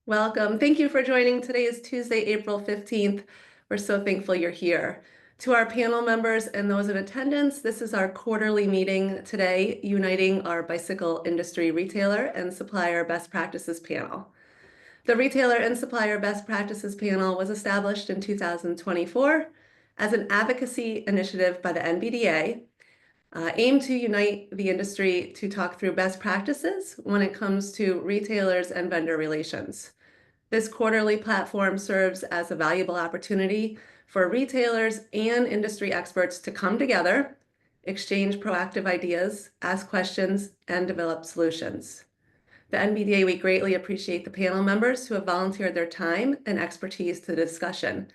Welcome. Thank you for joining. Today is Tuesday, April 15th. We're so thankful you're here. To our panel members and those in attendance, this is our quarterly meeting today, uniting our bicycle industry retailer and supplier best practices panel. The Retailer and Supplier Best Practices panel was established in 2024 as an advocacy initiative by the NBDA, aimed to unite the industry to talk through best practices when it comes to retailers and vendor relations. This quarterly platform serves as a valuable opportunity for retailers and industry experts to come together, exchange proactive ideas, ask questions, and develop solutions. The NBDA, we greatly appreciate the panel members who have volunteered their time and expertise to the discussion.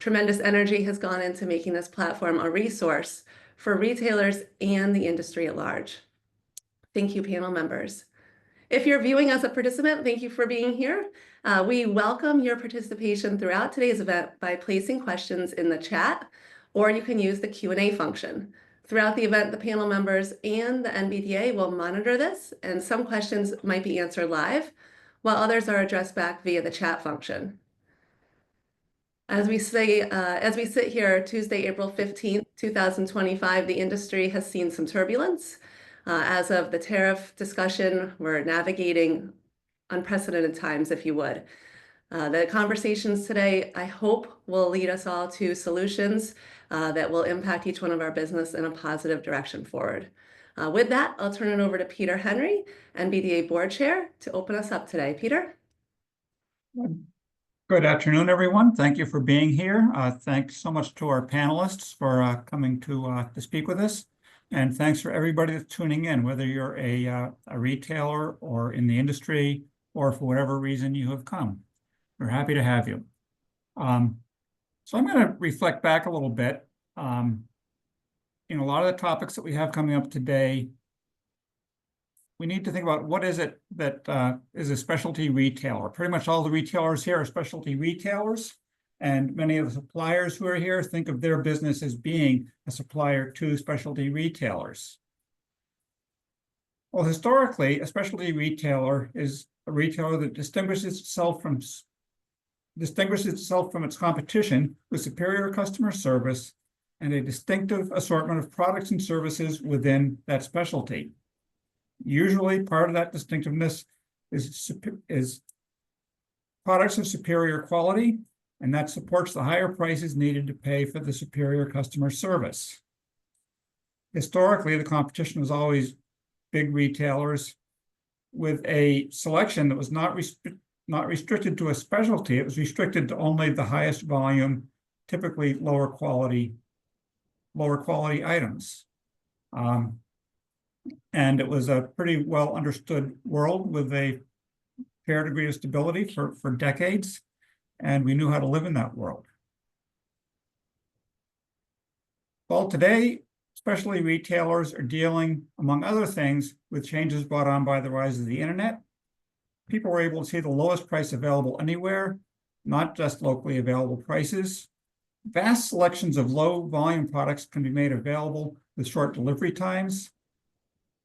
Tremendous energy has gone into making this platform a resource for retailers and the industry at large. Thank you, panel members. If you're viewing as a participant, thank you for being here. We welcome your participation throughout today's event by placing questions in the chat, or you can use the Q&A function. Throughout the event, the panel members and the NBDA will monitor this, and some questions might be answered live, while others are addressed back via the chat function. As we sit here Tuesday, April 15th, 2025, the industry has seen some turbulence. As of the tariff discussion, we're navigating unprecedented times, if you would. The conversations today, I hope, will lead us all to solutions that will impact each one of our business in a positive direction forward. With that, I'll turn it over to Peter Henry, NBDA Board Chair, to open us up today. Peter? Good afternoon, everyone. Thank you for being here. Thanks so much to our panelists for coming to speak with us. And thanks for everybody that's tuning in, whether you're a retailer or in the industry, or for whatever reason you have come. We're happy to have you. So I'm going to reflect back a little bit. In a lot of the topics that we have coming up today, we need to think about what is it that is a specialty retailer. Pretty much all the retailers here are specialty retailers. And many of the suppliers who are here think of their business as being a supplier to specialty retailers. Well, historically, a specialty retailer is a retailer that distinguishes itself from its competition with superior customer service and a distinctive assortment of products and services within that specialty. Usually, part of that distinctiveness is products of superior quality, and that supports the higher prices needed to pay for the superior customer service. Historically, the competition was always big retailers with a selection that was not restricted to a specialty. It was restricted to only the highest volume, typically lower quality items. And it was a pretty well understood world with a fair degree of stability for decades. And we knew how to live in that world. Well, today, specialty retailers are dealing, among other things, with changes brought on by the rise of the internet. People were able to see the lowest price available anywhere, not just locally available prices. Vast selections of low volume products can be made available with short delivery times.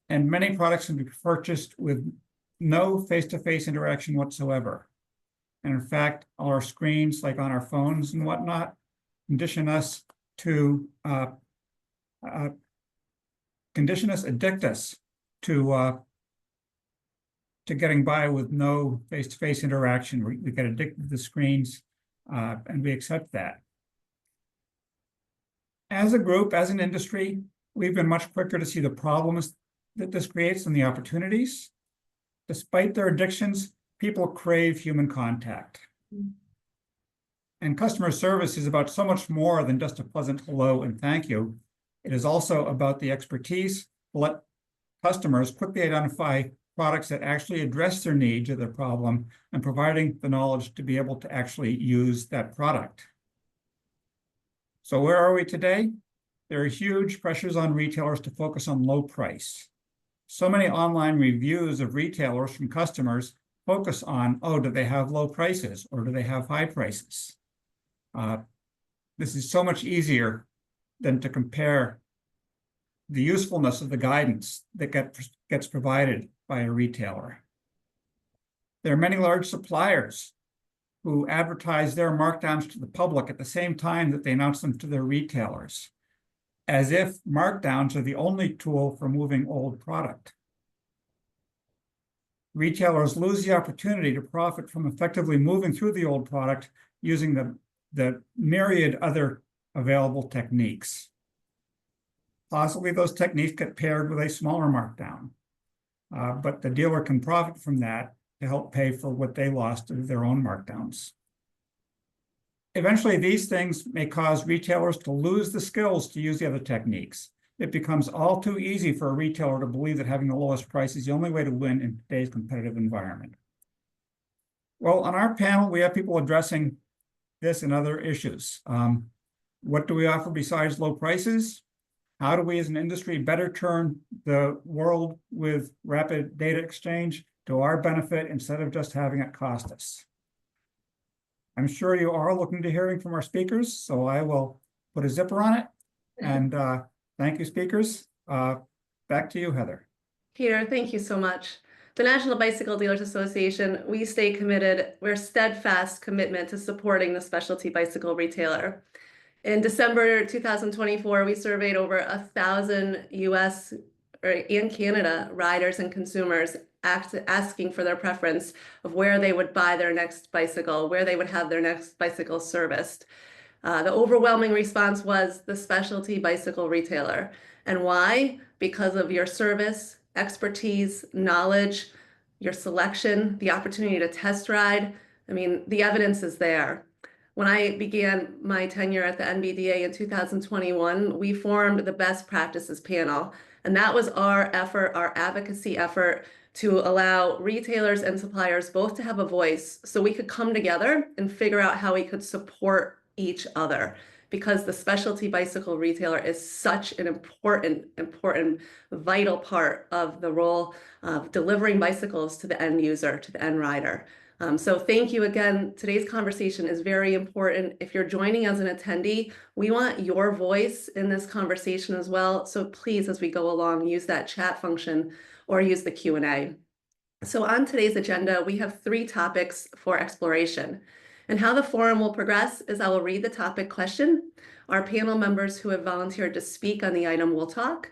And many products can be purchased with no face-to-face interaction whatsoever. And in fact, our screens, like on our phones and whatnot, addict us to getting by with no face-to-face interaction. We get addicted to the screens, and we accept that. As a group, as an industry, we've been much quicker to see the problems that this creates than the opportunities. Despite their addictions, people crave human contact. And customer service is about so much more than just a pleasant hello and thank you. It is also about the expertise to let customers quickly identify products that actually address their needs or their problem, and providing the knowledge to be able to actually use that product. So where are we today? There are huge pressures on retailers to focus on low price. So many online reviews of retailers from customers focus on, oh, do they have low prices or do they have high prices? This is so much easier than to compare the usefulness of the guidance that gets provided by a retailer. There are many large suppliers who advertise their markdowns to the public at the same time that they announce them to their retailers, as if markdowns are the only tool for moving old product. Retailers lose the opportunity to profit from effectively moving through the old product using the myriad other available techniques. Possibly those techniques get paired with a smaller markdown, but the dealer can profit from that to help pay for what they lost through their own markdowns. Eventually, these things may cause retailers to lose the skills to use the other techniques. It becomes all too easy for a retailer to believe that having the lowest price is the only way to win in today's competitive environment. Well, on our panel, we have people addressing this and other issues. What do we offer besides low prices? How do we as an industry better turn the world with rapid data exchange to our benefit instead of just having it cost us? I'm sure you are looking to hearing from our speakers, so I will put a zipper on it. And thank you, speakers. Back to you, Heather. Peter, thank you so much. The National Bicycle Dealers Association, we stay committed. We're steadfast commitment to supporting the specialty bicycle retailer. In December 2024, we surveyed over 1,000 US and Canada riders and consumers asking for their preference of where they would buy their next bicycle, where they would have their next bicycle serviced. The overwhelming response was the specialty bicycle retailer. And why? Because of your service, expertise, knowledge, your selection, the opportunity to test ride. I mean, the evidence is there. When I began my tenure at the NBDA in 2021, we formed the Best Practices panel. And that was our effort, our advocacy effort to allow retailers and suppliers both to have a voice so we could come together and figure out how we could support each other, because the specialty bicycle retailer is such an important, vital part of the role of delivering bicycles to the end user, to the end rider. So thank you again. Today's conversation is very important. If you're joining as an attendee, we want your voice in this conversation as well. So please, as we go along, use that chat function or use the Q&A. So on today's agenda, we have 3 topics for exploration. And how the forum will progress is I will read the topic question. Our panel members who have volunteered to speak on the item will talk.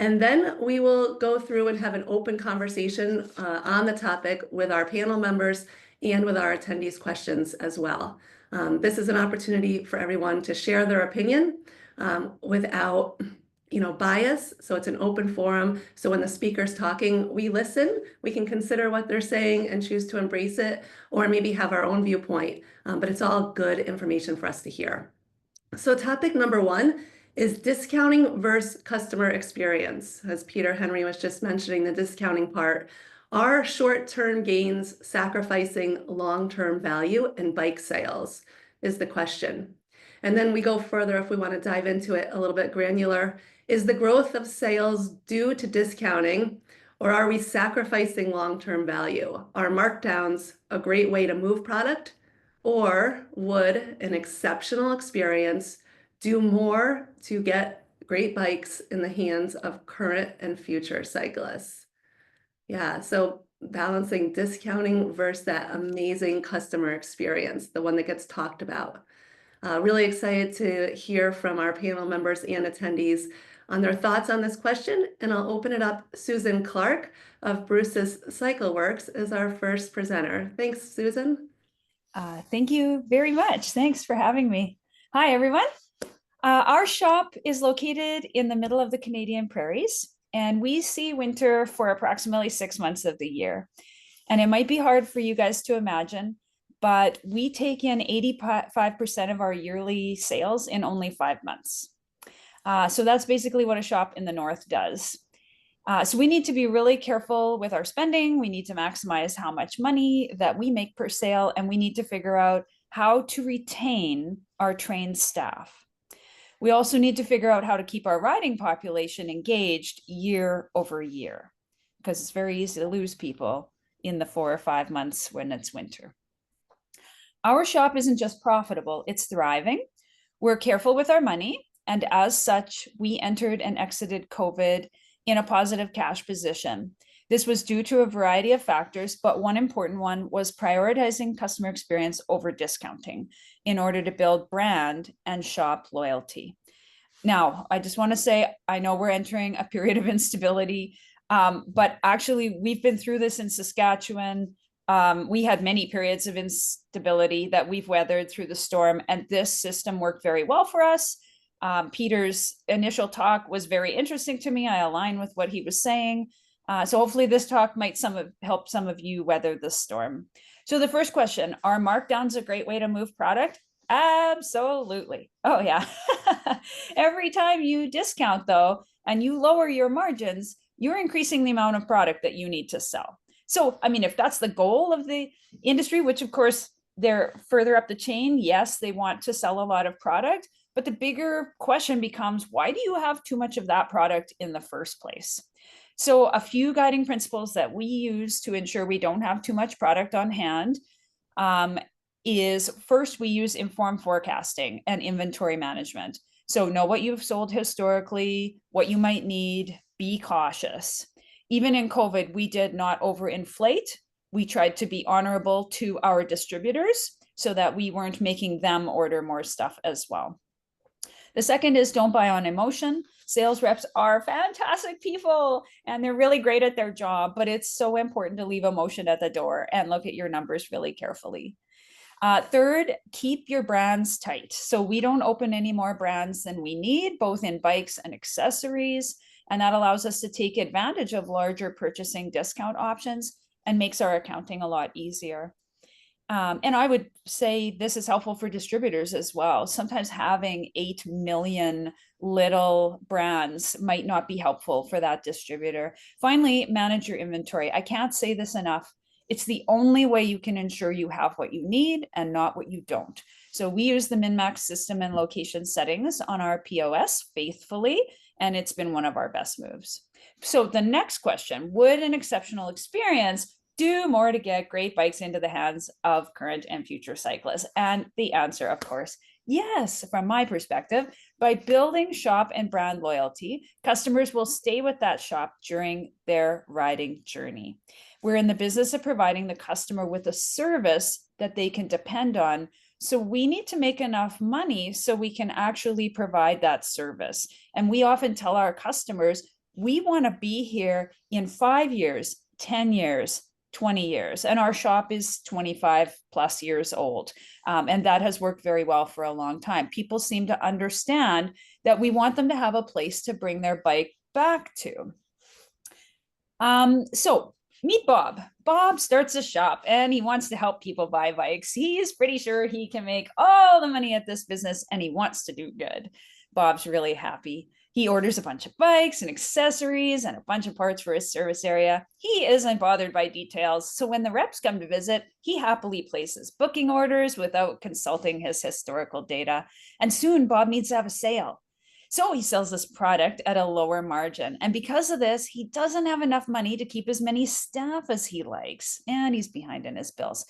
And then we will go through and have an open conversation on the topic with our panel members and with our attendees' questions as well. This is an opportunity for everyone to share their opinion without bias. So it's an open forum. So when the speaker's talking, we listen, we can consider what they're saying and choose to embrace it, or maybe have our own viewpoint. But it's all good information for us to hear. So topic number 1 is discounting versus customer experience. As Peter Henry was just mentioning, the discounting part. Are short-term gains sacrificing long-term value in bike sales is the question. And then we go further if we want to dive into it a little bit granular. Is the growth of sales due to discounting, or are we sacrificing long-term value? Are markdowns a great way to move product, or would an exceptional experience do more to get great bikes in the hands of current and future cyclists? Yeah, so balancing discounting versus that amazing customer experience, the one that gets talked about. Really excited to hear from our panel members and attendees on their thoughts on this question, and I'll open it up. Susan Clark of Bruce's Cycle Works is our first presenter. Thanks, Susan. Thank you very much. Thanks for having me. Hi, everyone. Our shop is located in the middle of the Canadian prairies, and we see winter for approximately 6 months of the year. And it might be hard for you guys to imagine, but we take in 85% of our yearly sales in only 5 months. So that's basically what a shop in the north does. So we need to be really careful with our spending. We need to maximize how much money that we make per sale, and we need to figure out how to retain our trained staff. We also need to figure out how to keep our riding population engaged year over year, because it's very easy to lose people in the 4 or 5 months when it's winter. Our shop isn't just profitable, it's thriving. We're careful with our money, and as such, we entered and exited COVID in a positive cash position. This was due to a variety of factors, but one important one was prioritizing customer experience over discounting in order to build brand and shop loyalty. Now, I just want to say, I know we're entering a period of instability, but actually we've been through this in Saskatchewan. We had many periods of instability that we've weathered through the storm, and this system worked very well for us. Peter's initial talk was very interesting to me. I align with what he was saying. So hopefully this talk might help some of you weather the storm. So the first question, are markdowns a great way to move product? Absolutely. Oh yeah. Every time you discount though, and you lower your margins, you're increasing the amount of product that you need to sell. So, I mean, if that's the goal of the industry, which of course they're further up the chain, yes, they want to sell a lot of product, but the bigger question becomes, why do you have too much of that product in the first place? So a few guiding principles that we use to ensure we don't have too much product on hand is first, we use informed forecasting and inventory management. So know what you've sold historically, what you might need, be cautious. Even in COVID, we did not overinflate. We tried to be honorable to our distributors so that we weren't making them order more stuff as well. The second is don't buy on emotion. Sales reps are fantastic people and they're really great at their job, but it's so important to leave emotion at the door and look at your numbers really carefully. Third, keep your brands tight. So we don't open any more brands than we need, both in bikes and accessories. And that allows us to take advantage of larger purchasing discount options and makes our accounting a lot easier. And I would say this is helpful for distributors as well. Sometimes having 8 million little brands might not be helpful for that distributor. Finally, manage your inventory. I can't say this enough. It's the only way you can ensure you have what you need and not what you don't. So we use the min-max system and location settings on our POS faithfully, and it's been one of our best moves. So the next question, would an exceptional experience do more to get great bikes into the hands of current and future cyclists? And the answer, of course, yes, from my perspective. By building shop and brand loyalty, customers will stay with that shop during their riding journey. We're in the business of providing the customer with a service that they can depend on. So we need to make enough money so we can actually provide that service. And we often tell our customers, we want to be here in 5 years, 10 years, 20 years, and our shop is 25 plus years old. And that has worked very well for a long time. People seem to understand that we want them to have a place to bring their bike back to. So meet Bob. Bob starts a shop and he wants to help people buy bikes. He's pretty sure he can make all the money at this business and he wants to do good. Bob's really happy. He orders a bunch of bikes and accessories and a bunch of parts for his service area. He isn't bothered by details. So when the reps come to visit, he happily places booking orders without consulting his historical data. And soon Bob needs to have a sale. So he sells this product at a lower margin. And because of this, he doesn't have enough money to keep as many staff as he likes. And he's behind in his bills.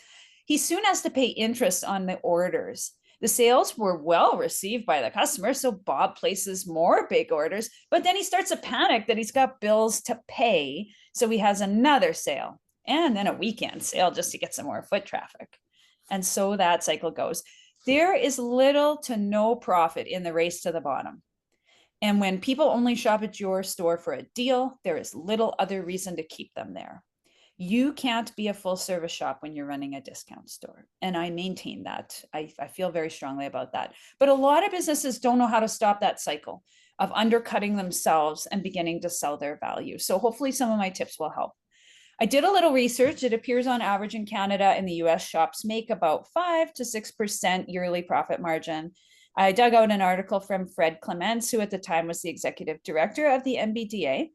He soon has to pay interest on the orders. The sales were well received by the customer, so Bob places more big orders, but then he starts to panic that he's got bills to pay, so he has another sale, and then a weekend sale just to get some more foot traffic. And so that cycle goes. There is little to no profit in the race to the bottom. And when people only shop at your store for a deal, there is little other reason to keep them there. You can't be a full service shop when you're running a discount store. And I maintain that. I feel very strongly about that. But a lot of businesses don't know how to stop that cycle of undercutting themselves and beginning to sell their value. So hopefully some of my tips will help. I did a little research. It appears on average in Canada and the US shops make about 5 to 6% yearly profit margin. I dug out an article from Fred Clements, who at the time was the executive director of the NBDA.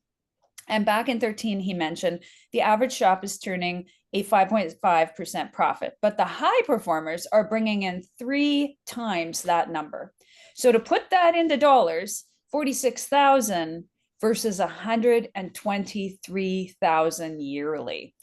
And back in 2013, he mentioned the average shop is turning a 5.5% profit, but the high performers are bringing in 3 times that number. So to put that into dollars, 46,000 versus 123,000 yearly.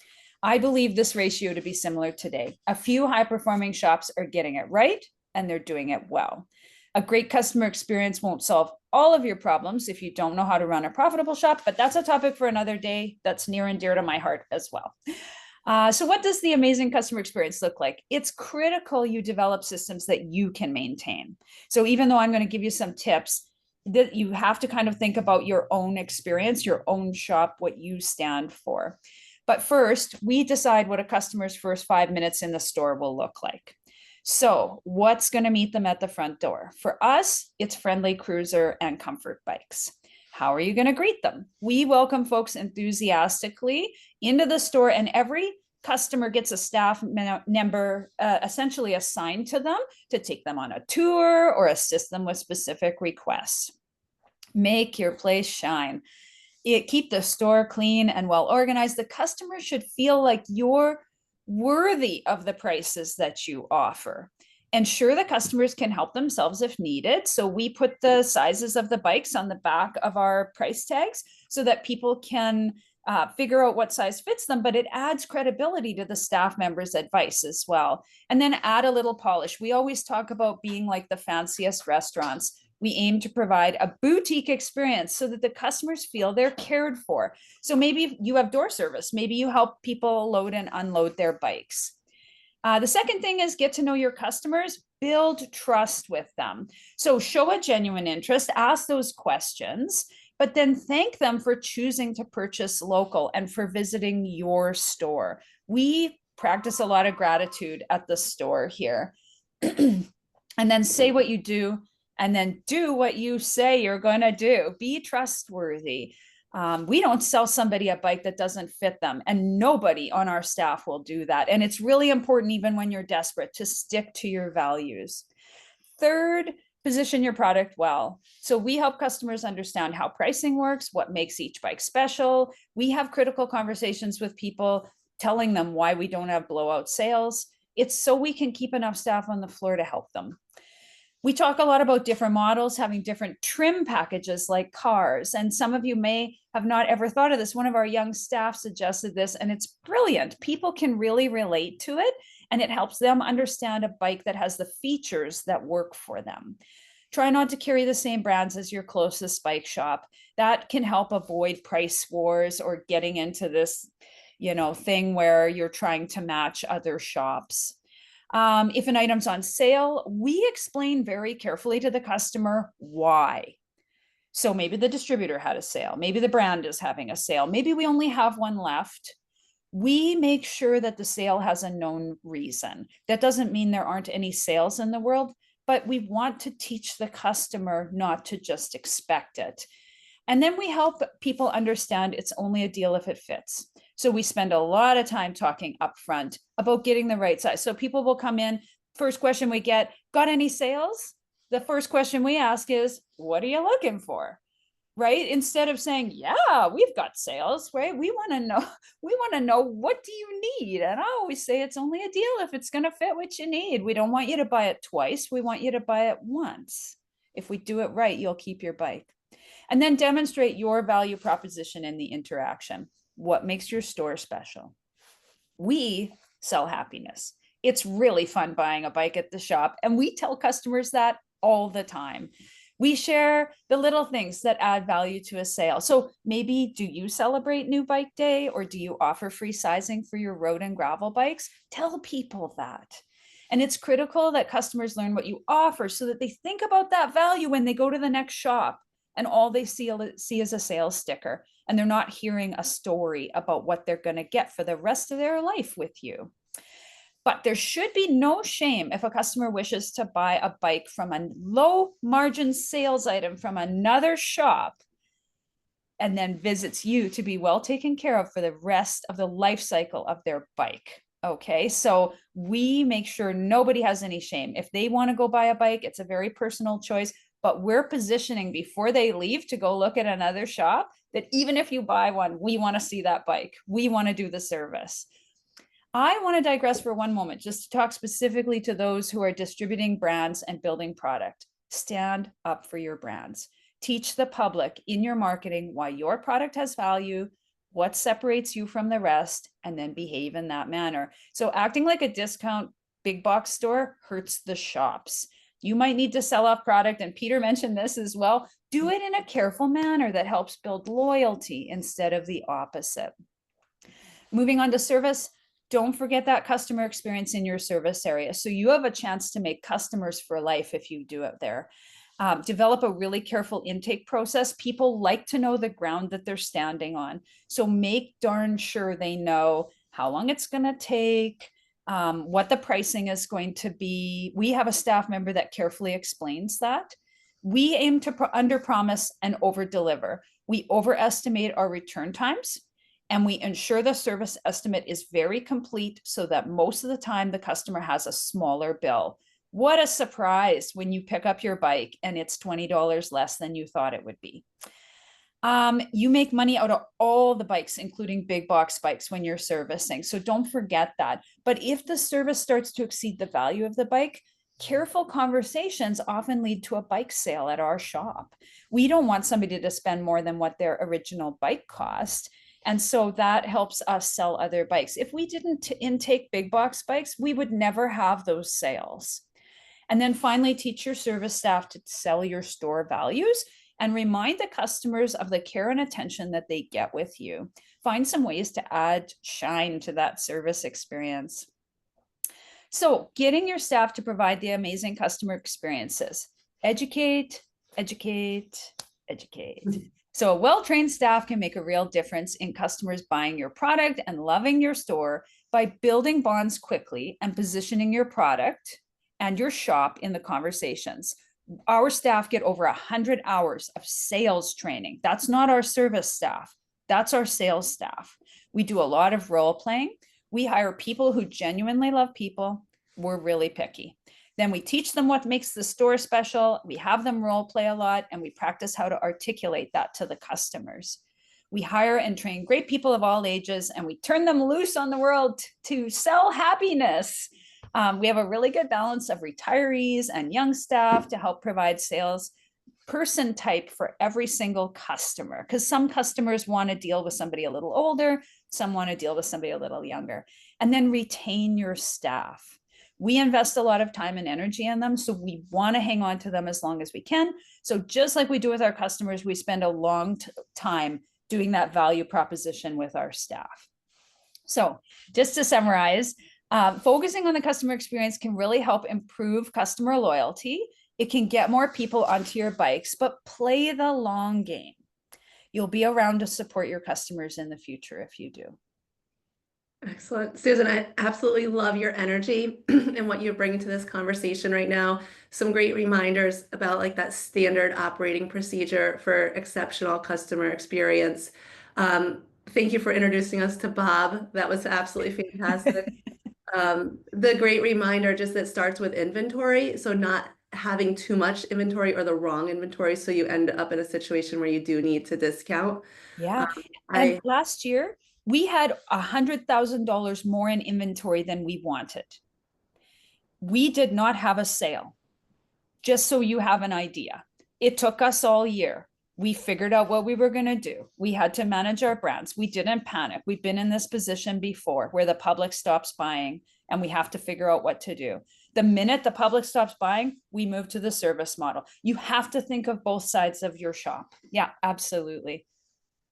I believe this ratio to be similar today. A few high performing shops are getting it right and they're doing it well. A great customer experience won't solve all of your problems if you don't know how to run a profitable shop, but that's a topic for another day. That's near and dear to my heart as well. So what does the amazing customer experience look like? It's critical you develop systems that you can maintain. So even though I'm going to give you some tips, that you have to kind of think about your own experience, your own shop, what you stand for. But first, we decide what a customer's first 5 minutes in the store will look like. So what's going to meet them at the front door? For us, it's friendly cruiser and comfort bikes. How are you going to greet them? We welcome folks enthusiastically into the store, and every customer gets a staff member essentially assigned to them to take them on a tour or assist them with specific requests. Make your place shine. Keep the store clean and well organized. The customer should feel like you're worthy of the prices that you offer. Ensure the customers can help themselves if needed. So we put the sizes of the bikes on the back of our price tags so that people can figure out what size fits them, but it adds credibility to the staff members' advice as well. And then add a little polish. We always talk about being like the fanciest restaurants. We aim to provide a boutique experience so that the customers feel they're cared for. So maybe you have door service. Maybe you help people load and unload their bikes. The second thing is get to know your customers, build trust with them. So show a genuine interest, ask those questions, but then thank them for choosing to purchase local and for visiting your store. We practice a lot of gratitude at the store here. And then say what you do, and then do what you say you're going to do. Be trustworthy. We don't sell somebody a bike that doesn't fit them, and nobody on our staff will do that. And it's really important, even when you're desperate, to stick to your values. Third, position your product well. So we help customers understand how pricing works, what makes each bike special. We have critical conversations with people, telling them why we don't have blowout sales. It's so we can keep enough staff on the floor to help them. We talk a lot about different models having different trim packages like cars. And some of you may have not ever thought of this. One of our young staff suggested this, and it's brilliant. People can really relate to it, and it helps them understand a bike that has the features that work for them. Try not to carry the same brands as your closest bike shop. That can help avoid price wars or getting into this, thing where you're trying to match other shops. If an item's on sale, we explain very carefully to the customer why. So maybe the distributor had a sale, maybe the brand is having a sale, maybe we only have one left. We make sure that the sale has a known reason. That doesn't mean there aren't any sales in the world, but we want to teach the customer not to just expect it. And then we help people understand it's only a deal if it fits. So we spend a lot of time talking upfront about getting the right size. So people will come in, first question we get, got any sales? The first question we ask is, what are you looking for? Right? Instead of saying, yeah, we've got sales, right? We want to know, what do you need? And I always say it's only a deal if it's going to fit what you need. We don't want you to buy it twice. We want you to buy it once. If we do it right, you'll keep your bike. And then demonstrate your value proposition in the interaction. What makes your store special? We sell happiness. It's really fun buying a bike at the shop, and we tell customers that all the time. We share the little things that add value to a sale. So maybe, do you celebrate New Bike Day, or do you offer free sizing for your road and gravel bikes? Tell people that. And it's critical that customers learn what you offer so that they think about that value when they go to the next shop, and all they see is a sales sticker, and they're not hearing a story about what they're going to get for the rest of their life with you. But there should be no shame if a customer wishes to buy a bike from a low margin sales item from another shop and then visits you to be well taken care of for the rest of the life cycle of their bike. Okay, so we make sure nobody has any shame. If they want to go buy a bike, it's a very personal choice, but we're positioning before they leave to go look at another shop that even if you buy one, we want to see that bike. We want to do the service. I want to digress for one moment just to talk specifically to those who are distributing brands and building product. Stand up for your brands. Teach the public in your marketing why your product has value, what separates you from the rest, and then behave in that manner. So acting like a discount big box store hurts the shops. You might need to sell off product, and Peter mentioned this as well. Do it in a careful manner that helps build loyalty instead of the opposite. Moving on to service, don't forget that customer experience in your service area. So you have a chance to make customers for life if you do it there. Develop a really careful intake process. People like to know the ground that they're standing on. So make darn sure they know how long it's going to take, what the pricing is going to be. We have a staff member that carefully explains that. We aim to under promise and over deliver. We overestimate our return times, and we ensure the service estimate is very complete so that most of the time the customer has a smaller bill. What a surprise when you pick up your bike and it's $20 less than you thought it would be. You make money out of all the bikes, including big box bikes, when you're servicing. So don't forget that. But if the service starts to exceed the value of the bike, careful conversations often lead to a bike sale at our shop. We don't want somebody to spend more than what their original bike cost. And so that helps us sell other bikes. If we didn't intake big box bikes, we would never have those sales. And then finally, teach your service staff to sell your store values and remind the customers of the care and attention that they get with you. Find some ways to add shine to that service experience. So getting your staff to provide the amazing customer experiences. Educate, educate, educate. So a well-trained staff can make a real difference in customers buying your product and loving your store by building bonds quickly and positioning your product and your shop in the conversations. Our staff get over 100 hours of sales training. That's not our service staff. That's our sales staff. We do a lot of role playing. We hire people who genuinely love people. We're really picky. Then we teach them what makes the store special. We have them role play a lot, and we practice how to articulate that to the customers. We hire and train great people of all ages, and we turn them loose on the world to sell happiness. We have a really good balance of retirees and young staff to help provide sales person type for every single customer, because some customers want to deal with somebody a little older, some want to deal with somebody a little younger. And then retain your staff. We invest a lot of time and energy in them, so we want to hang on to them as long as we can. So just like we do with our customers, we spend a long time doing that value proposition with our staff. So just to summarize, focusing on the customer experience can really help improve customer loyalty. It can get more people onto your bikes, but play the long game. You'll be around to support your customers in the future if you do. Excellent. Susan, I absolutely love your energy and what you're bringing to this conversation right now. Some great reminders about like that standard operating procedure for exceptional customer experience. Thank you for introducing us to Bob. That was absolutely fantastic. The great reminder just that starts with inventory. So not having too much inventory or the wrong inventory. So you end up in a situation where you do need to discount. Yeah. And last year, we had $100,000 more in inventory than we wanted. We did not have a sale, just so you have an idea. It took us all year. We figured out what we were going to do. We had to manage our brands. We didn't panic. We've been in this position before where the public stops buying and we have to figure out what to do. The minute the public stops buying, we move to the service model. You have to think of both sides of your shop. Yeah, absolutely.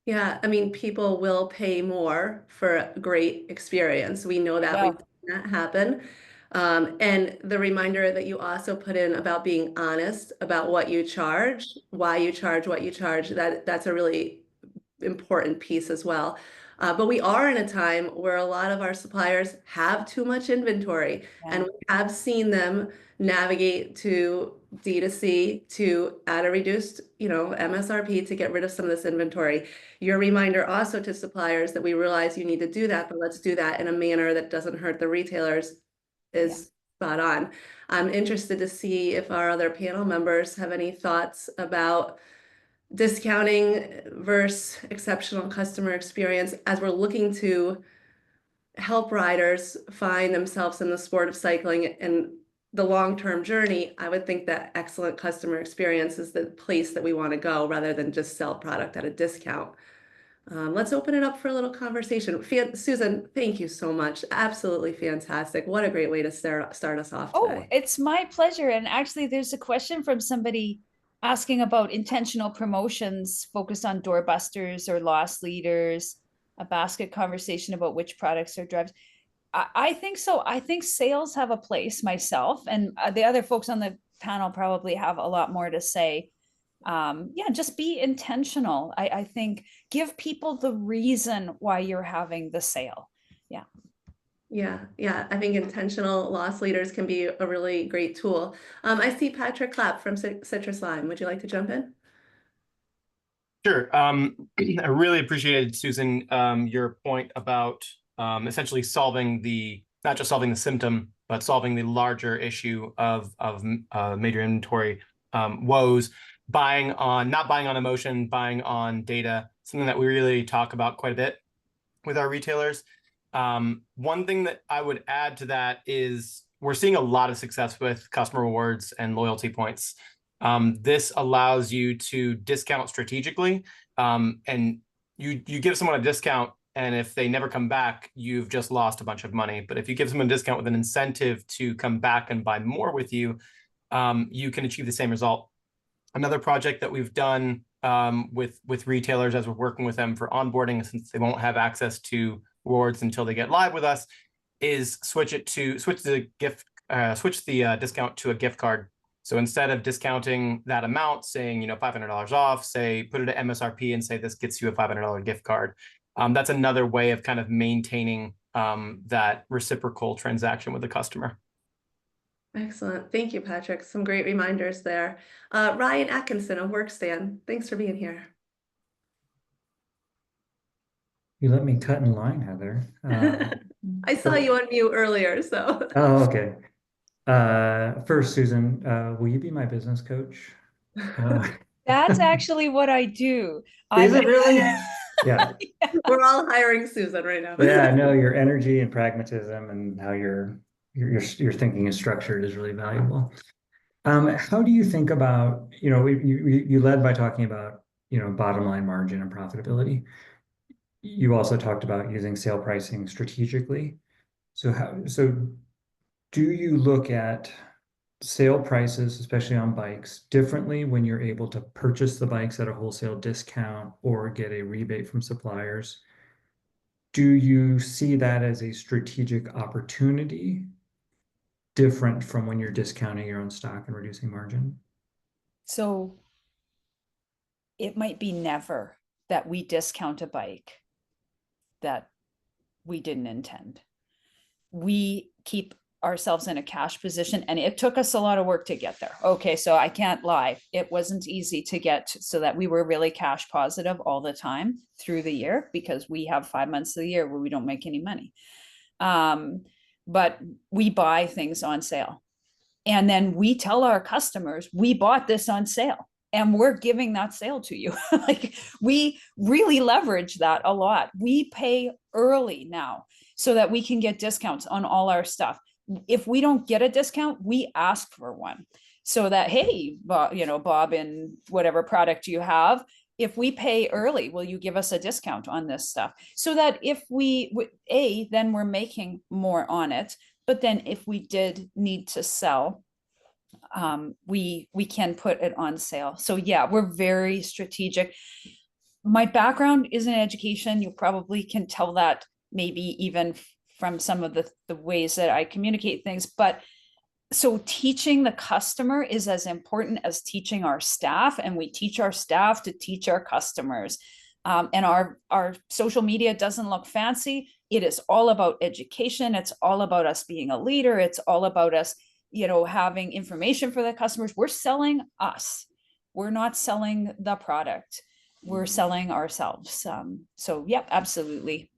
Yeah, I mean, people will pay more for a great experience. We know that. We've seen that happen. And the reminder that you also put in about being honest about what you charge, why you charge what you charge, that's a really important piece as well. But we are in a time where a lot of our suppliers have too much inventory, and we have seen them navigate to D2C to add a reduced, MSRP to get rid of some of this inventory. Your reminder also to suppliers that we realize you need to do that, but let's do that in a manner that doesn't hurt the retailers is spot on. I'm interested to see if our other panel members have any thoughts about discounting versus exceptional customer experience as we're looking to help riders find themselves in the sport of cycling and the long-term journey. I would think that excellent customer experience is the place that we want to go rather than just sell product at a discount. Let's open it up for a little conversation. Susan, thank you so much. Absolutely fantastic. What a great way to start us off Oh, today. it's my pleasure. And actually, there's a question from somebody asking about intentional promotions focused on doorbusters or loss leaders, a basket conversation about which products are drives. I think so. I think sales have a place myself, and the other folks on the panel probably have a lot more to say. Yeah, just be intentional. I think give people the reason why you're having the sale. Yeah. Yeah. I think intentional loss leaders can be a really great tool. I see Patrick Clapp from Citrus Lime. Would you like to jump in? Sure. I really appreciated, Susan, your point about essentially not just solving the symptom, but solving the larger issue of major inventory woes, not buying on emotion, buying on data, something that we really talk about quite a bit with our retailers. One thing that I would add to that is we're seeing a lot of success with customer rewards and loyalty points. This allows you to discount strategically, and you give someone a discount, and if they never come back, you've just lost a bunch of money. But if you give someone a discount with an incentive to come back and buy more with you, you can achieve the same result. Another project that we've done with retailers as we're working with them for onboarding, since they won't have access to rewards until they get live with us, is switch the discount to a gift card. So instead of discounting that amount, saying $500 off, say put it at MSRP and say this gets you a $500 gift card. That's another way of kind of maintaining that reciprocal transaction with the customer. Excellent. Thank you, Patrick. Some great reminders there. Ryan Atkinson of Workstand, thanks for being here. You let me cut in line, Heather. I saw you on mute earlier, so. Oh, okay. First, Susan, will you be my business coach? That's actually what I do. Is it really? Yeah. We're all hiring Susan right now. Yeah, I know your energy and pragmatism and how your thinking is structured is really valuable. How do you think about, you led by talking about, bottom line margin and profitability. You also talked about using sale pricing strategically. So do you look at sale prices, especially on bikes, differently when you're able to purchase the bikes at a wholesale discount or get a rebate from suppliers? Do you see that as a strategic opportunity different from when you're discounting your own stock and reducing margin? So it might be never that we discount a bike that we didn't intend. We keep ourselves in a cash position, and it took us a lot of work to get there. Okay, so I can't lie. It wasn't easy to get so that we were really cash positive all the time through the year, because we have 5 months of the year where we don't make any money. But we buy things on sale. And then we tell our customers, we bought this on sale and we're giving that sale to you. Like, we really leverage that a lot. We pay early now so that we can get discounts on all our stuff. If we don't get a discount, we ask for one, so that, hey, Bob, in whatever product you have, if we pay early, will you give us a discount on this stuff? So that if then we're making more on it. But then if we did need to sell, we can put it on sale. So yeah, we're very strategic. My background is in education. You probably can tell that maybe even from some of the ways that I communicate things. But so teaching the customer is as important as teaching our staff, and we teach our staff to teach our customers. And our social media doesn't look fancy. It is all about education. It's all about us being a leader. It's all about us, having information for the customers. We're selling us. We're not selling the product. We're selling ourselves. So yep, absolutely.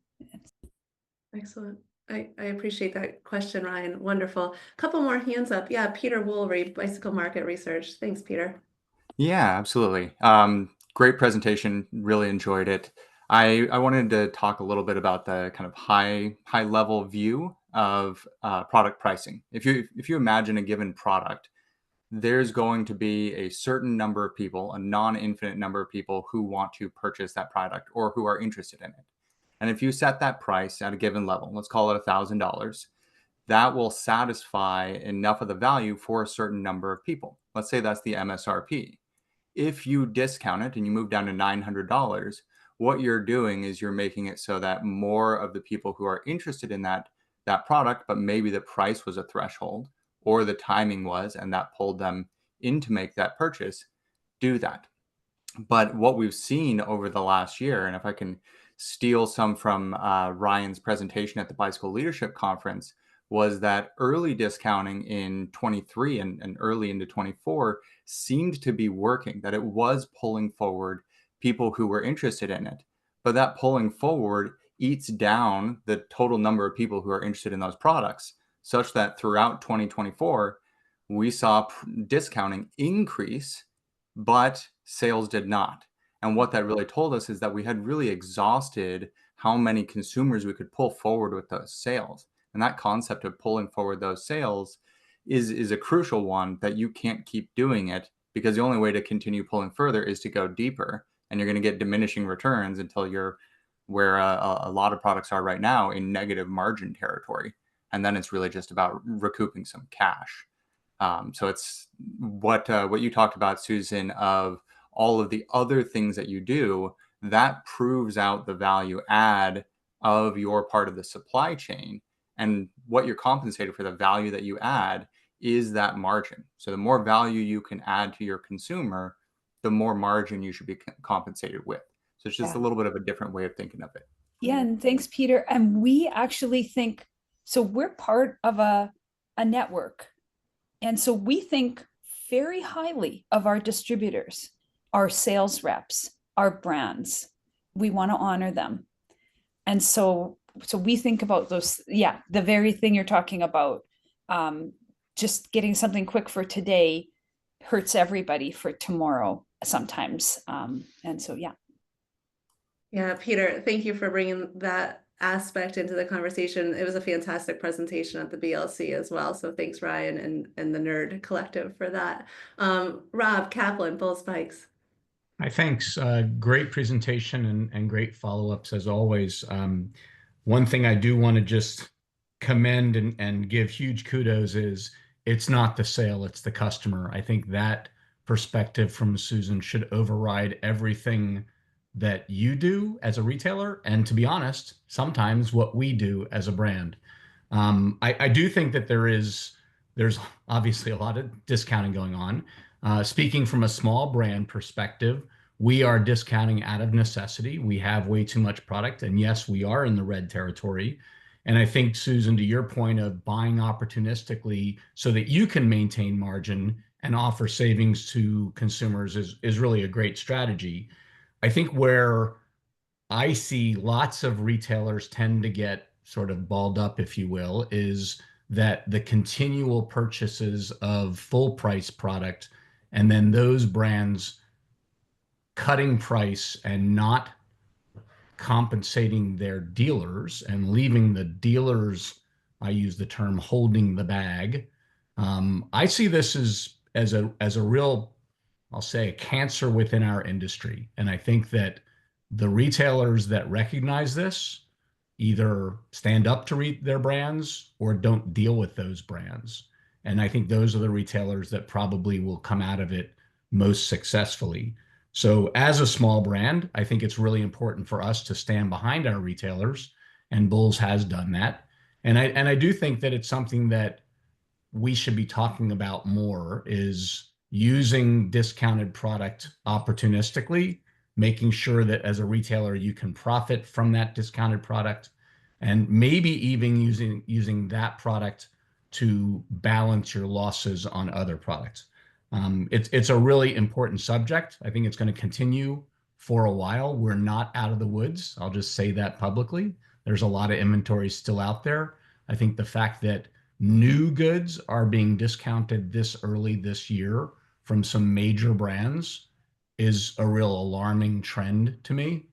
Excellent. I appreciate that question, Ryan. Wonderful. A couple more hands up. Yeah, Peter Woolry, Bicycle Market Research. Thanks, Peter. Yeah, absolutely. Great presentation. Really enjoyed it. I wanted to talk a little bit about the kind of high level view of product pricing. If you imagine a given product, there's going to be a certain number of people, a non-infinite number of people who want to purchase that product or who are interested in it. And if you set that price at a given level, let's call it $1,000, that will satisfy enough of the value for a certain number of people. Let's say that's the MSRP. If you discount it and you move down to $900, what you're doing is you're making it so that more of the people who are interested in that product, but maybe the price was a threshold or the timing was, and that pulled them in to make that purchase, do that. But what we've seen over the last year, and if I can steal some from Ryan's presentation at the Bicycle Leadership Conference, was that early discounting in 23 and early into 24 seemed to be working, that it was pulling forward people who were interested in it. But that pulling forward eats down the total number of people who are interested in those products, such that throughout 2024, we saw discounting increase, but sales did not. And what that really told us is that we had really exhausted how many consumers we could pull forward with those sales. And that concept of pulling forward those sales is a crucial one, that you can't keep doing it, because the only way to continue pulling further is to go deeper. And you're going to get diminishing returns until you're where a lot of products are right now, in negative margin territory. And then it's really just about recouping some cash. So it's what you talked about, Susan, of all of the other things that you do, that proves out the value add of your part of the supply chain. And what you're compensated for, the value that you add, is that margin. So the more value you can add to your consumer, the more margin you should be compensated with. So it's just a little bit of a different way of thinking of it. Yeah, and thanks, Peter. And we actually think, so we're part of a network. And so we think very highly of our distributors, our sales reps, our brands. We want to honor them. And so we think about those, the very thing you're talking about, just getting something quick for today hurts everybody for tomorrow sometimes. And so, Yeah, Peter, thank you for bringing that aspect into the conversation. It was a fantastic presentation at the BLC as well. So thanks, Ryan and the Nerd Collective for that. Rob Kaplan, Bull Spikes. Hi, thanks. Great presentation and great follow-ups as always. One thing I do want to just commend and give huge kudos is, it's not the sale, it's the customer. I think that perspective from Susan should override everything that you do as a retailer, and to be honest, sometimes what we do as a brand. I do think that there's obviously a lot of discounting going on. Speaking from a small brand perspective, we are discounting out of necessity. We have way too much product, and yes, we are in the red territory. And I think, Susan, to your point of buying opportunistically so that you can maintain margin and offer savings to consumers is really a great strategy. I think where I see lots of retailers tend to get sort of balled up, if you will, is that the continual purchases of full price product, and then those brands cutting price and not compensating their dealers and leaving the dealers, I use the term, holding the bag. I see this as a real, I'll say, a cancer within our industry. And I think that the retailers that recognize this either stand up to their brands or don't deal with those brands. And I think those are the retailers that probably will come out of it most successfully. So as a small brand, I think it's really important for us to stand behind our retailers, and Bulls has done that. And I do think that it's something that we should be talking about more, is using discounted product opportunistically, making sure that as a retailer you can profit from that discounted product, and maybe even using that product to balance your losses on other products. It's a really important subject. I think it's going to continue for a while. We're not out of the woods. I'll just say that publicly. There's a lot of inventory still out there. I think the fact that new goods are being discounted this early this year from some major brands is a real alarming trend to me.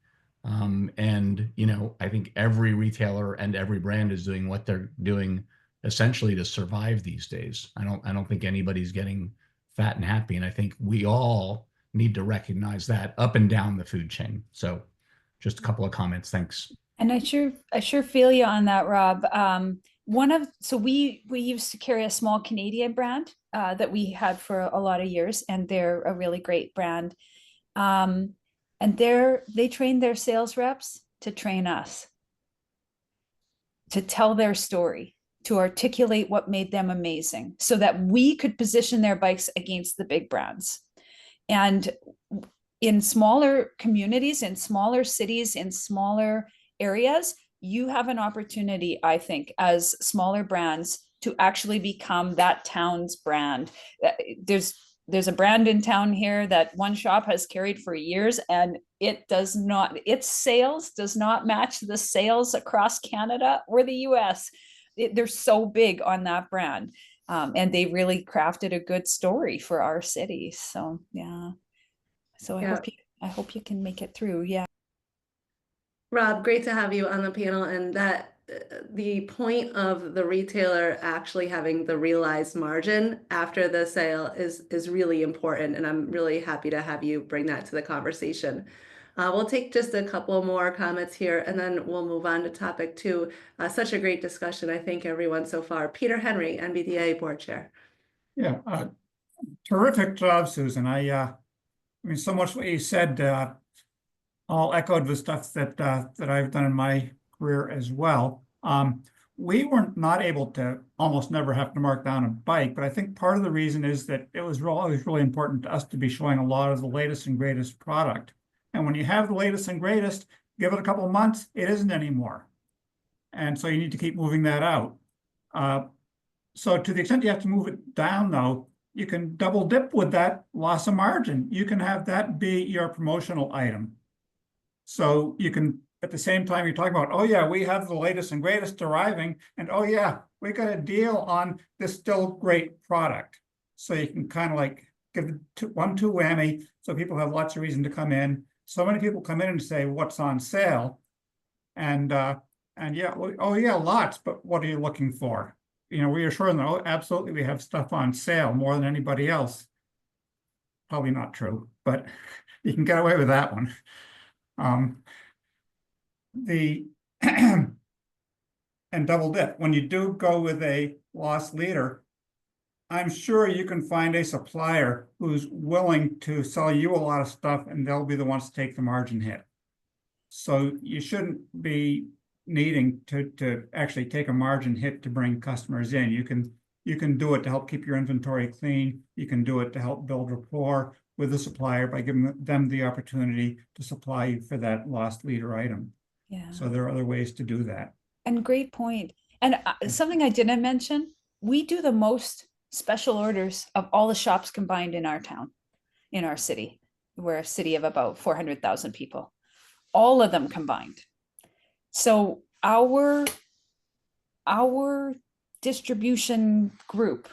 And, I think every retailer and every brand is doing what they're doing essentially to survive these days. I don't think anybody's getting fat and happy. And I think we all need to recognize that up and down the food chain. So just a couple of comments. Thanks. And I sure feel you on that, Rob. So we used to carry a small Canadian brand that we had for a lot of years, and they're a really great brand. And they train their sales reps to train us, to tell their story, to articulate what made them amazing, so that we could position their bikes against the big brands. And in smaller communities, in smaller cities, in smaller areas, you have an opportunity, I think, as smaller brands to actually become that town's brand. There's a brand in town here that one shop has carried for years, and its sales does not match the sales across Canada or the US. They're so big on that brand. And they really crafted a good story for our city. So yeah. So I hope you can make it through. Yeah. Rob, great to have you on the panel, and that the point of the retailer actually having the realized margin after the sale is really important, and I'm really happy to have you bring that to the conversation. We'll take just a couple more comments here, and then we'll move on to topic 2. Such a great discussion. I thank everyone so far. Peter Henry, NBDA Board Chair. Yeah, terrific job, Susan. I mean, so much what you said all echoed the stuff that I've done in my career as well. We were not able to almost never have to mark down a bike, but I think part of the reason is that it was always really important to us to be showing a lot of the latest and greatest product. And when you have the latest and greatest, give it a couple of months, it isn't anymore. And so you need to keep moving that out. So to the extent you have to move it down, though, you can double dip with that loss of margin. You can have that be your promotional item. So you can, at the same time, you're talking about, oh yeah, we have the latest and greatest arriving, and oh yeah, we got a deal on this still great product. So you can kind of like give it 1-2 whammy, so people have lots of reason to come in. So many people come in and say, what's on sale? And yeah, oh yeah, lots, but what are you looking for? You know, we assure them, oh, absolutely, we have stuff on sale more than anybody else. Probably not true, but you can get away with that one. And double dip. When you do go with a loss leader, I'm sure you can find a supplier who's willing to sell you a lot of stuff, and they'll be the ones to take the margin hit. So you shouldn't be needing to actually take a margin hit to bring customers in. You can do it to help keep your inventory clean. You can do it to help build rapport with the supplier by giving them the opportunity to supply you for that lost leader item. Yeah. So there are other ways to do that. And great point. And something I didn't mention, we do the most special orders of all the shops combined in our town, in our city. We're a city of about 400,000 people, all of them combined. So our distribution group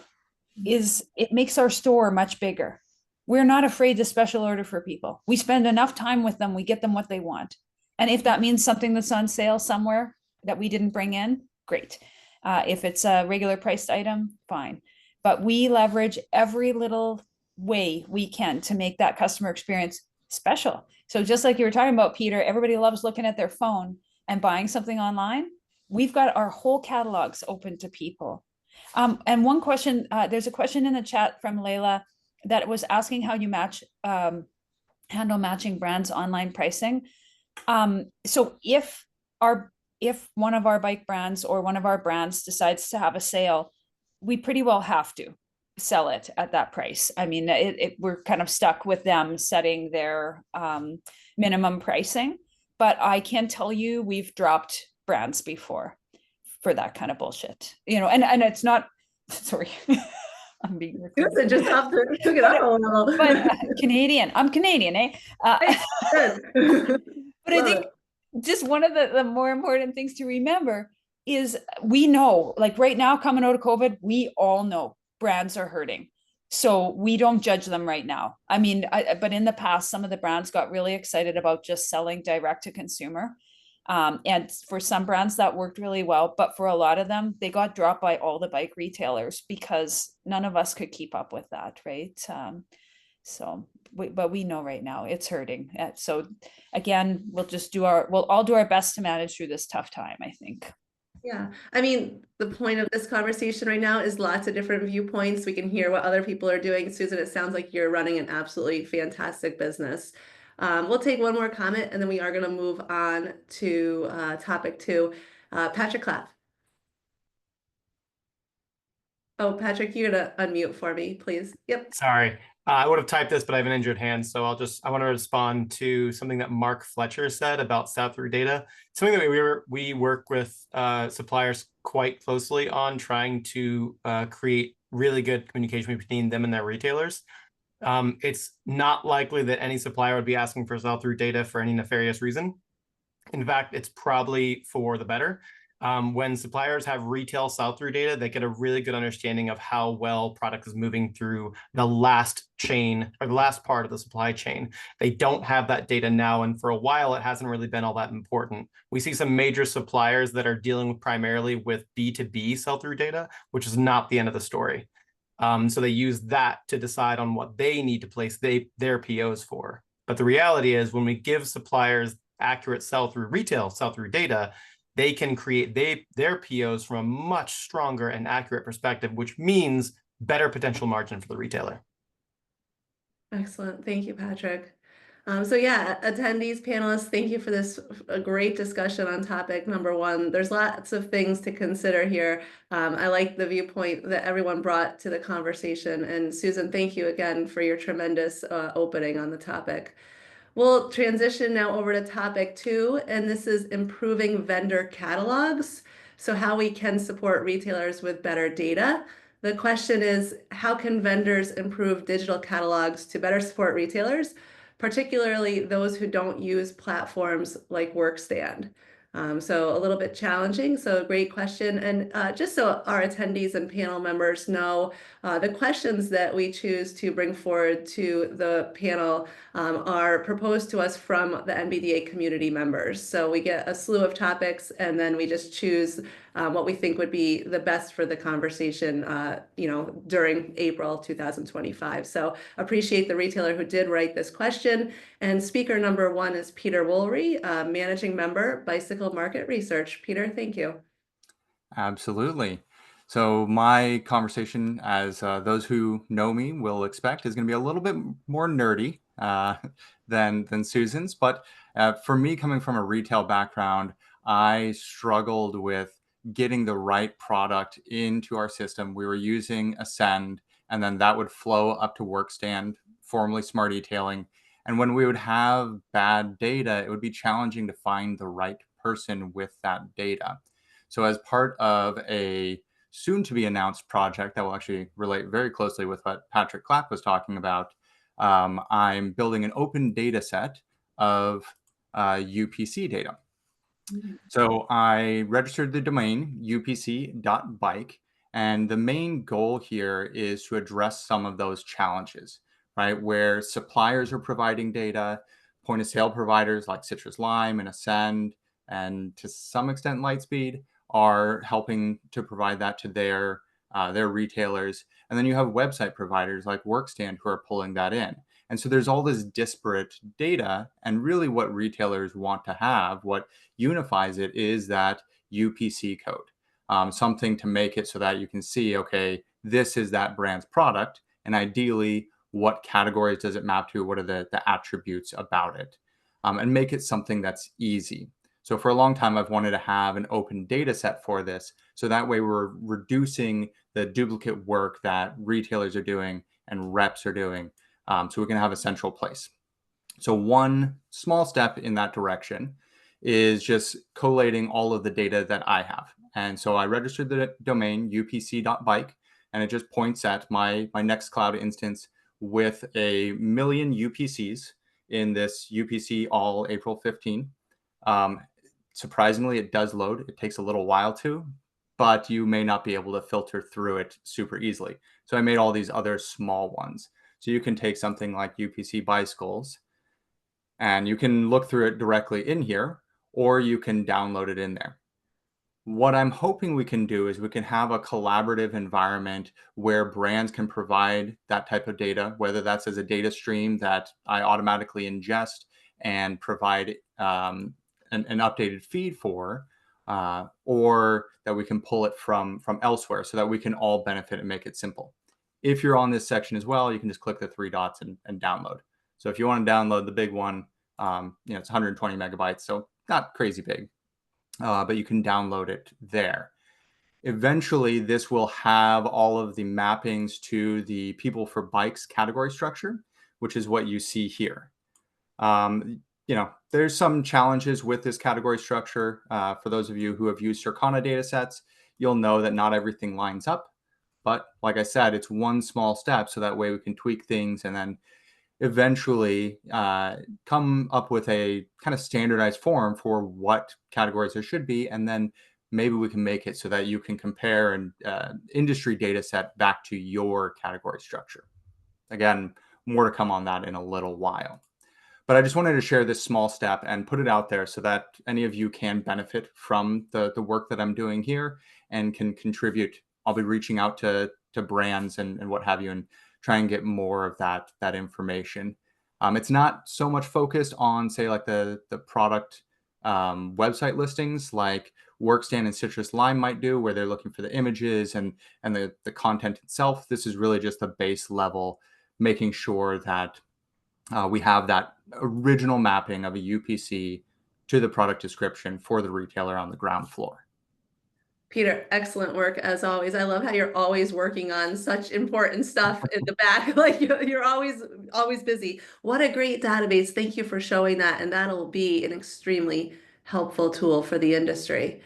it makes our store much bigger. We're not afraid to special order for people. We spend enough time with them, we get them what they want. And if that means something that's on sale somewhere that we didn't bring in, great. If it's a regular priced item, fine. But we leverage every little way we can to make that customer experience special. So just like you were talking about, Peter, everybody loves looking at their phone and buying something online. We've got our whole catalogs open to people. And one question, there's a question in the chat from Layla that was asking how you handle matching brands online pricing. So if one of our bike brands or one of our brands decides to have a sale, we pretty well have to sell it at that price. I mean, we're kind of stuck with them setting their minimum pricing, but I can tell you we've dropped brands before for that kind of bullshit, you know, and it's not, sorry. I'm being recorded. Just took it up a little. But Canadian, I'm Canadian, eh? But I think just one of the more important things to remember is we know, like right now coming out of COVID, we all know brands are hurting. So we don't judge them right now. I mean, but in the past, some of the brands got really excited about just selling direct to consumer. And for some brands that worked really well, but for a lot of them, they got dropped by all the bike retailers because none of us could keep up with that, right? But we know right now it's hurting. So again, we'll all do our best to manage through this tough time, I think. Yeah, I mean, the point of this conversation right now is lots of different viewpoints. We can hear what other people are doing. Susan, it sounds like you're running an absolutely fantastic business. We'll take one more comment and then we are going to move on to topic 2. Patrick Clapp. Oh, Patrick, you're gonna unmute for me, please. Yep. Sorry. I would have typed this, but I have an injured hand. So I want to respond to something that Mark Fletcher said about sell-through data. Something that we work with suppliers quite closely on, trying to create really good communication between them and their retailers. It's not likely that any supplier would be asking for sell-through data for any nefarious reason. In fact, it's probably for the better. When suppliers have retail sell-through data, they get a really good understanding of how well product is moving through the last chain or the last part of the supply chain. They don't have that data now, and for a while, it hasn't really been all that important. We see some major suppliers that are dealing primarily with B2B sell-through data, which is not the end of the story. So they use that to decide on what they need to place their POs for. But the reality is, when we give suppliers accurate retail sell-through data, they can create their POs from a much stronger and accurate perspective, which means better potential margin for the retailer. Excellent. Thank you, Patrick. So yeah, attendees, panelists, thank you for this a great discussion on topic number 1. There's lots of things to consider here. I like the viewpoint that everyone brought to the conversation. And Susan, thank you again for your tremendous opening on the topic. We'll transition now over to topic 2, and this is improving vendor catalogs. So how we can support retailers with better data. The question is, how can vendors improve digital catalogs to better support retailers, particularly those who don't use platforms like Workstand? So a little bit challenging, so great question. And just so our attendees and panel members know, the questions that we choose to bring forward to the panel are proposed to us from the NBDA community members. So we get a slew of topics and then we just choose what we think would be the best for the conversation, during April 2025. So appreciate the retailer who did write this question. And speaker number 1 is Peter Woolery, managing member, Bicycle Market Research. Peter, thank you. Absolutely. So my conversation, as those who know me will expect, is going to be a little bit more nerdy than Susan's. But for me, coming from a retail background, I struggled with getting the right product into our system. We were using Ascend, and then that would flow up to Workstand, formerly Smart Detailing. And when we would have bad data, it would be challenging to find the right person with that data. So as part of a soon to be announced project that will actually relate very closely with what Patrick Clapp was talking about, I'm building an open data set of UPC data. So I registered the domain upc.bike, and the main goal here is to address some of those challenges, right? Where suppliers are providing data, point of sale providers like Citrus Lime and Ascend, and to some extent Lightspeed, are helping to provide that to their retailers. And then you have website providers like Workstand who are pulling that in. And so there's all this disparate data, and really what retailers want to have, what unifies it, is that UPC code, something to make it so that you can see, okay, this is that brand's product, and ideally, what categories does it map to? What are the attributes about it? And make it something that's easy. So for a long time, I've wanted to have an open data set for this. So that way we're reducing the duplicate work that retailers are doing and reps are doing. So we can have a central place. So one small step in that direction is just collating all of the data that I have. And so I registered the domain upc.bike, and it just points at my Nextcloud instance with 1 million UPCs in this UPC all April 15. Surprisingly, it does load. It takes a little while to, but you may not be able to filter through it super easily. So I made all these other small ones. So you can take something like UPC bicycles, and you can look through it directly in here, or you can download it in there. What I'm hoping we can do is we can have a collaborative environment where brands can provide that type of data, whether that's as a data stream that I automatically ingest and provide an updated feed for, or that we can pull it from elsewhere so that we can all benefit and make it simple. If you're on this section as well, you can just click the 3 dots and download. So if you want to download the big one, it's 120 megabytes, so not crazy big. But you can download it there. Eventually, this will have all of the mappings to the People for Bikes category structure, which is what you see here. There's some challenges with this category structure. For those of you who have used Circana data sets, you'll know that not everything lines up. But like I said, it's one small step, so that way we can tweak things and then eventually come up with a kind of standardized form for what categories there should be. And then maybe we can make it so that you can compare an industry data set back to your category structure. Again, more to come on that in a little while. But I just wanted to share this small step and put it out there so that any of you can benefit from the work that I'm doing here and can contribute. I'll be reaching out to brands and what have you, and try and get more of that information. It's not so much focused on, say, like the product website listings like Workstand and Citrus Lime might do, where they're looking for the images and the content itself. This is really just the base level, making sure that we have that original mapping of a UPC to the product description for the retailer on the ground floor. Peter, excellent work as always. I love how you're always working on such important stuff in the back. Like you're always busy. What a great database. Thank you for showing that. And that'll be an extremely helpful tool for the industry.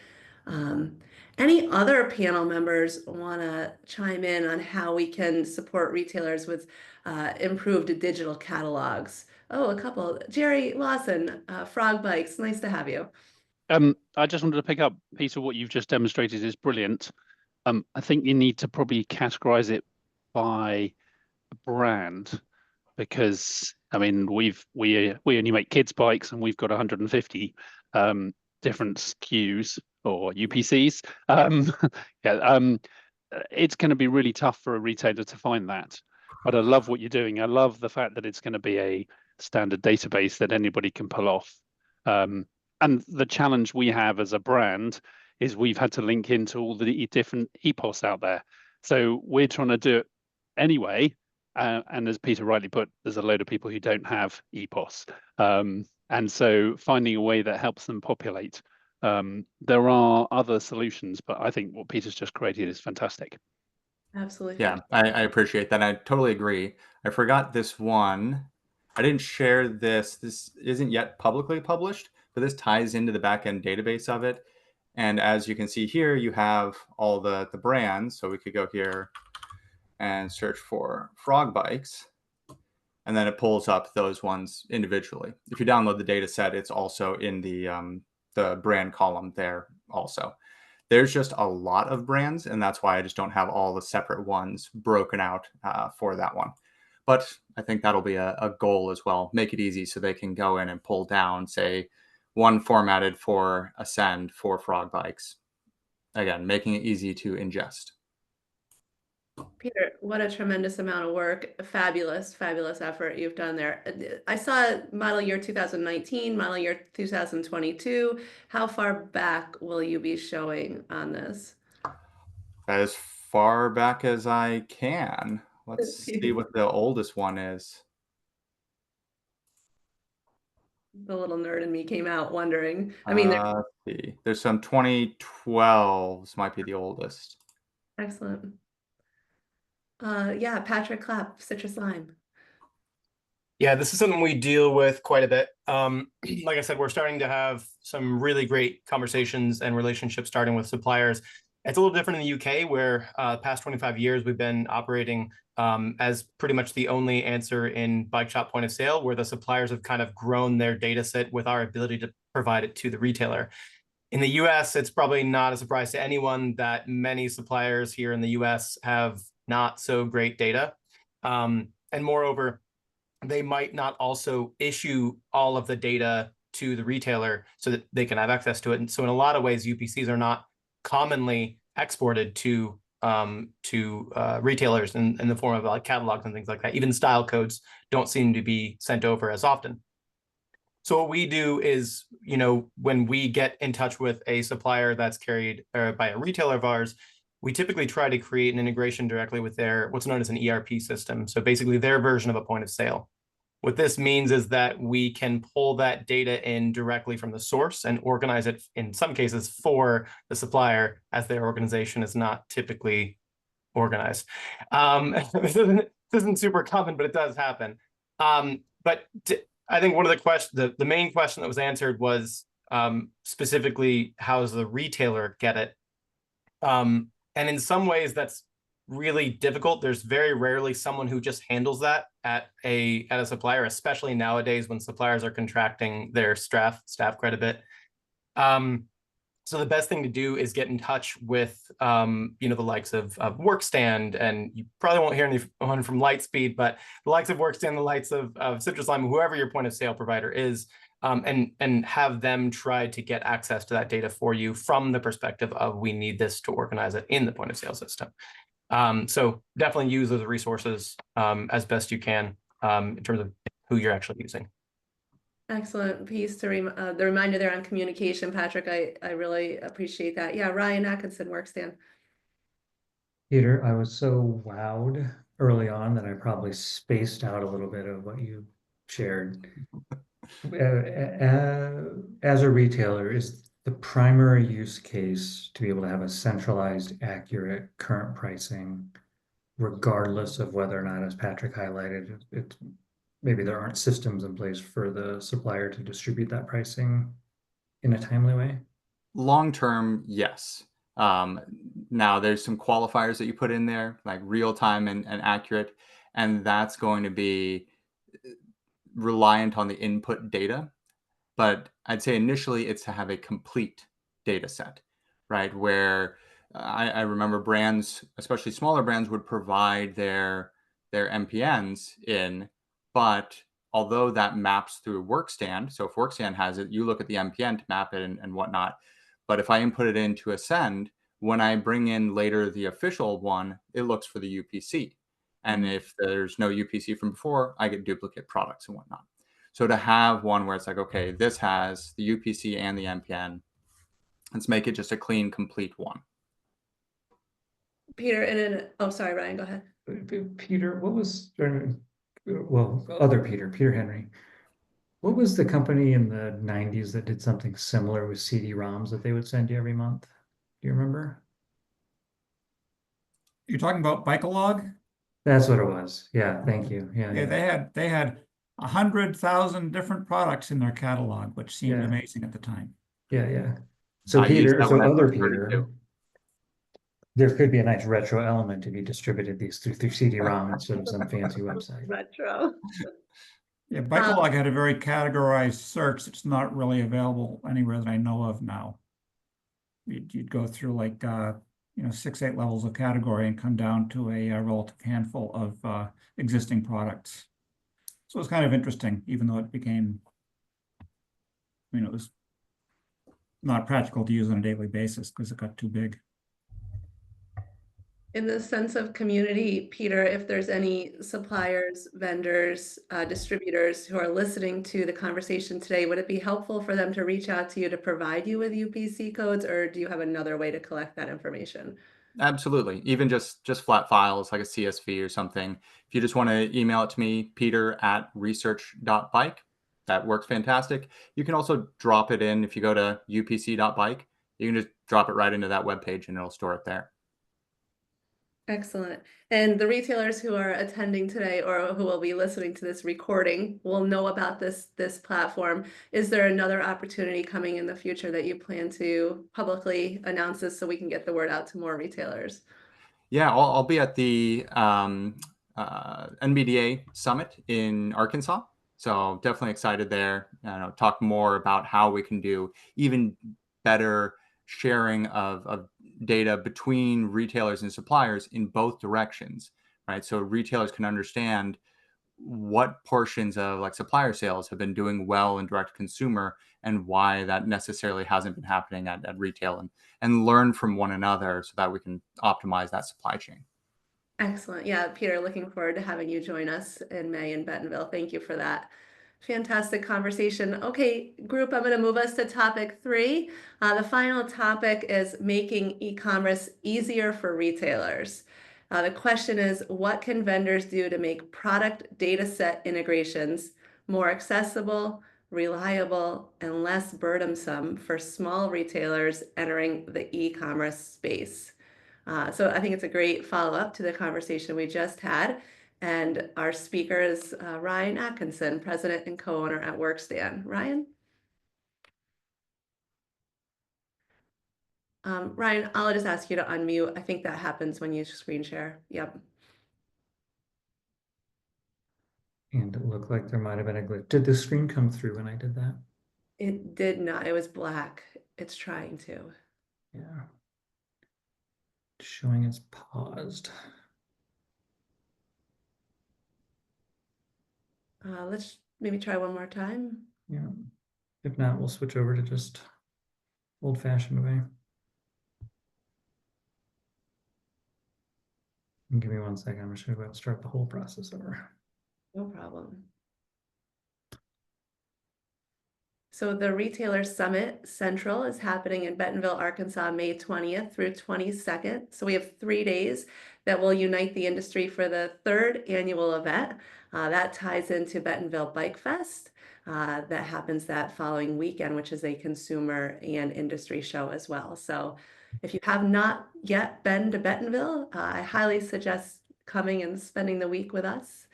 Any other panel members want to chime in on how we can support retailers with improved digital catalogs? Oh, a couple. Jerry Lawson, Frog Bikes. Nice to have you. I just wanted to pick up, Peter, what you've just demonstrated is brilliant. I think you need to probably categorize it by brand, because I mean we only make kids bikes and we've got 150 different SKUs or UPCs. It's going to be really tough for a retailer to find that. But I love what you're doing. I love the fact that it's going to be a standard database that anybody can pull off. And the challenge we have as a brand is we've had to link into all the different EPOS out there. So we're trying to do it anyway. And as Peter rightly put, there's a load of people who don't have EPOS. And so finding a way that helps them populate. There are other solutions, but I think what Peter's just created is fantastic. Absolutely. Yeah, I appreciate that. I totally agree. I forgot this one. I didn't share this. This isn't yet publicly published, but this ties into the backend database of it. And as you can see here, you have all the brands. So we could go here and search for Frog Bikes, and then it pulls up those ones individually. If you download the data set, it's also in the brand column there also. There's just a lot of brands, and that's why I just don't have all the separate ones broken out for that one. But I think that'll be a goal as well. Make it easy so they can go in and pull down, say, one formatted for Ascend for Frog Bikes. Again, making it easy to ingest. Peter, what a tremendous amount of work. Fabulous, fabulous effort you've done there. I saw model year 2019, model year 2022. How far back will you be showing on this? As far back as I can. Let's see what the oldest one is. The little nerd in me came out wondering. I mean, Let's see. There's some 2012s might be the oldest. excellent. Yeah, Patrick Clapp, Citrus Lime. Yeah, this is something we deal with quite a bit. Like I said, we're starting to have some really great conversations and relationships starting with suppliers. It's a little different in the UK, where the past 25 years we've been operating as pretty much the only answer in bike shop point of sale, where the suppliers have kind of grown their data set with our ability to provide it to the retailer. In the US, it's probably not a surprise to anyone that many suppliers here in the US have not so great data. And moreover, they might not also issue all of the data to the retailer so that they can have access to it. And so in a lot of ways, UPCs are not commonly exported to retailers in the form of like catalogs and things like that. Even style codes don't seem to be sent over as often. So what we do is, when we get in touch with a supplier that's carried by a retailer of ours, we typically try to create an integration directly with their what's known as an ERP system. So basically their version of a point of sale. What this means is that we can pull that data in directly from the source and organize it in some cases for the supplier, as their organization is not typically organized. This isn't super common, but it does happen. I think one of the questions, the main question that was answered was specifically, how does the retailer get it? And in some ways, that's really difficult. There's very rarely someone who just handles that at a supplier, especially nowadays when suppliers are contracting their staff quite a bit. So the best thing to do is get in touch with the likes of Workstand, and you probably won't hear anyone from Lightspeed, but the likes of Workstand, the likes of Citrus Lime, whoever your point of sale provider is, and have them try to get access to that data for you from the perspective of, we need this to organize it in the point of sale system. So definitely use those resources as best you can in terms of who you're actually using. Excellent piece to the reminder there on communication, Patrick. I really appreciate that. Yeah, Ryan Atkinson, Workstand. Peter, I was so wowed early on that I probably spaced out a little bit of what you shared. As a retailer, is the primary use case to be able to have a centralized, accurate, current pricing, regardless of whether or not, as Patrick highlighted, maybe there aren't systems in place for the supplier to distribute that pricing in a timely way? Long term, yes. Now there's some qualifiers that you put in there, like real time and accurate, and that's going to be reliant on the input data. But I'd say initially it's to have a complete data set, right? Where I remember brands, especially smaller brands, would provide their MPNs in, but although that maps through Workstand, so if Workstand has it, you look at the MPN to map it and whatnot. But if I input it into Ascend, when I bring in later the official one, it looks for the UPC. And if there's no UPC from before, I get duplicate products and whatnot. So to have one where it's like, okay, this has the UPC and the MPN, let's make it just a clean, complete one. Peter, oh, sorry, Ryan, go ahead. Peter, what was, well, Peter Henry. What was the company in the 90s that did something similar with CD-ROMs that they would send you every month? Do you remember? You're talking about Bicolog? That's what it was. Yeah, thank you. Yeah, they had 100,000 different products in their catalog, which seemed amazing at the time. Yeah. So Peter, other Peter, 32. there could be a nice retro element if you distributed these through CD-ROM instead of some fancy website. Retro. Yeah, Bicolog had a very categorized search that's not really available anywhere that I know of now. You'd go through like 6-8 levels of category and come down to a relative handful of existing products. So it's kind of interesting, even though it became, it was not practical to use on a daily basis because it got too big. In the sense of community, Peter, if there's any suppliers, vendors, distributors who are listening to the conversation today, would it be helpful for them to reach out to you to provide you with UPC codes, or do you have another way to collect that information? Absolutely. Even just flat files like a CSV or something. If you just want to email it to me, peter@research.bike, that works fantastic. You can also drop it in. If you go to upc.bike, you can just drop it right into that webpage and it'll store it there. Excellent. And the retailers who are attending today or who will be listening to this recording will know about this platform. Is there another opportunity coming in the future that you plan to publicly announce this so we can get the word out to more retailers? Yeah, I'll be at the NBDA Summit in Arkansas. So definitely excited there. Talk more about how we can do even better sharing of data between retailers and suppliers in both directions, right? So retailers can understand what portions of like supplier sales have been doing well in direct consumer and why that necessarily hasn't been happening at retail, and learn from one another so that we can optimize that supply chain. Excellent. Yeah, Peter, looking forward to having you join us in May in Bentonville. Thank you for that. Fantastic conversation. Okay, group, I'm going to move us to topic 3. The final topic is making e-commerce easier for retailers. The question is, what can vendors do to make product data set integrations more accessible, reliable, and less burdensome for small retailers entering the e-commerce space? So I think it's a great follow-up to the conversation we just had. And our speaker is Ryan Atkinson, president and co-owner at Workstand. Ryan? Ryan, I'll just ask you to unmute. I think that happens when you screen share. Yep. And it looked like there might have been a glitch. Did the screen come through when I did that? It did not. It was black. It's trying to. Yeah. Showing it's paused. Let's maybe try one more time. Yeah. If not, we'll switch over to just old-fashioned way. Give me 1 second. I'm just going to go ahead and start the whole process over. No problem. So the Retailer Summit Central is happening in Bentonville, Arkansas, May 20th through 22nd. So we have 3 days that will unite the industry for the 3rd annual event. That ties into Bentonville Bike Fest. That happens that following weekend, which is a consumer and industry show as well. So if you have not yet been to Bentonville, I highly suggest coming and spending the week with us.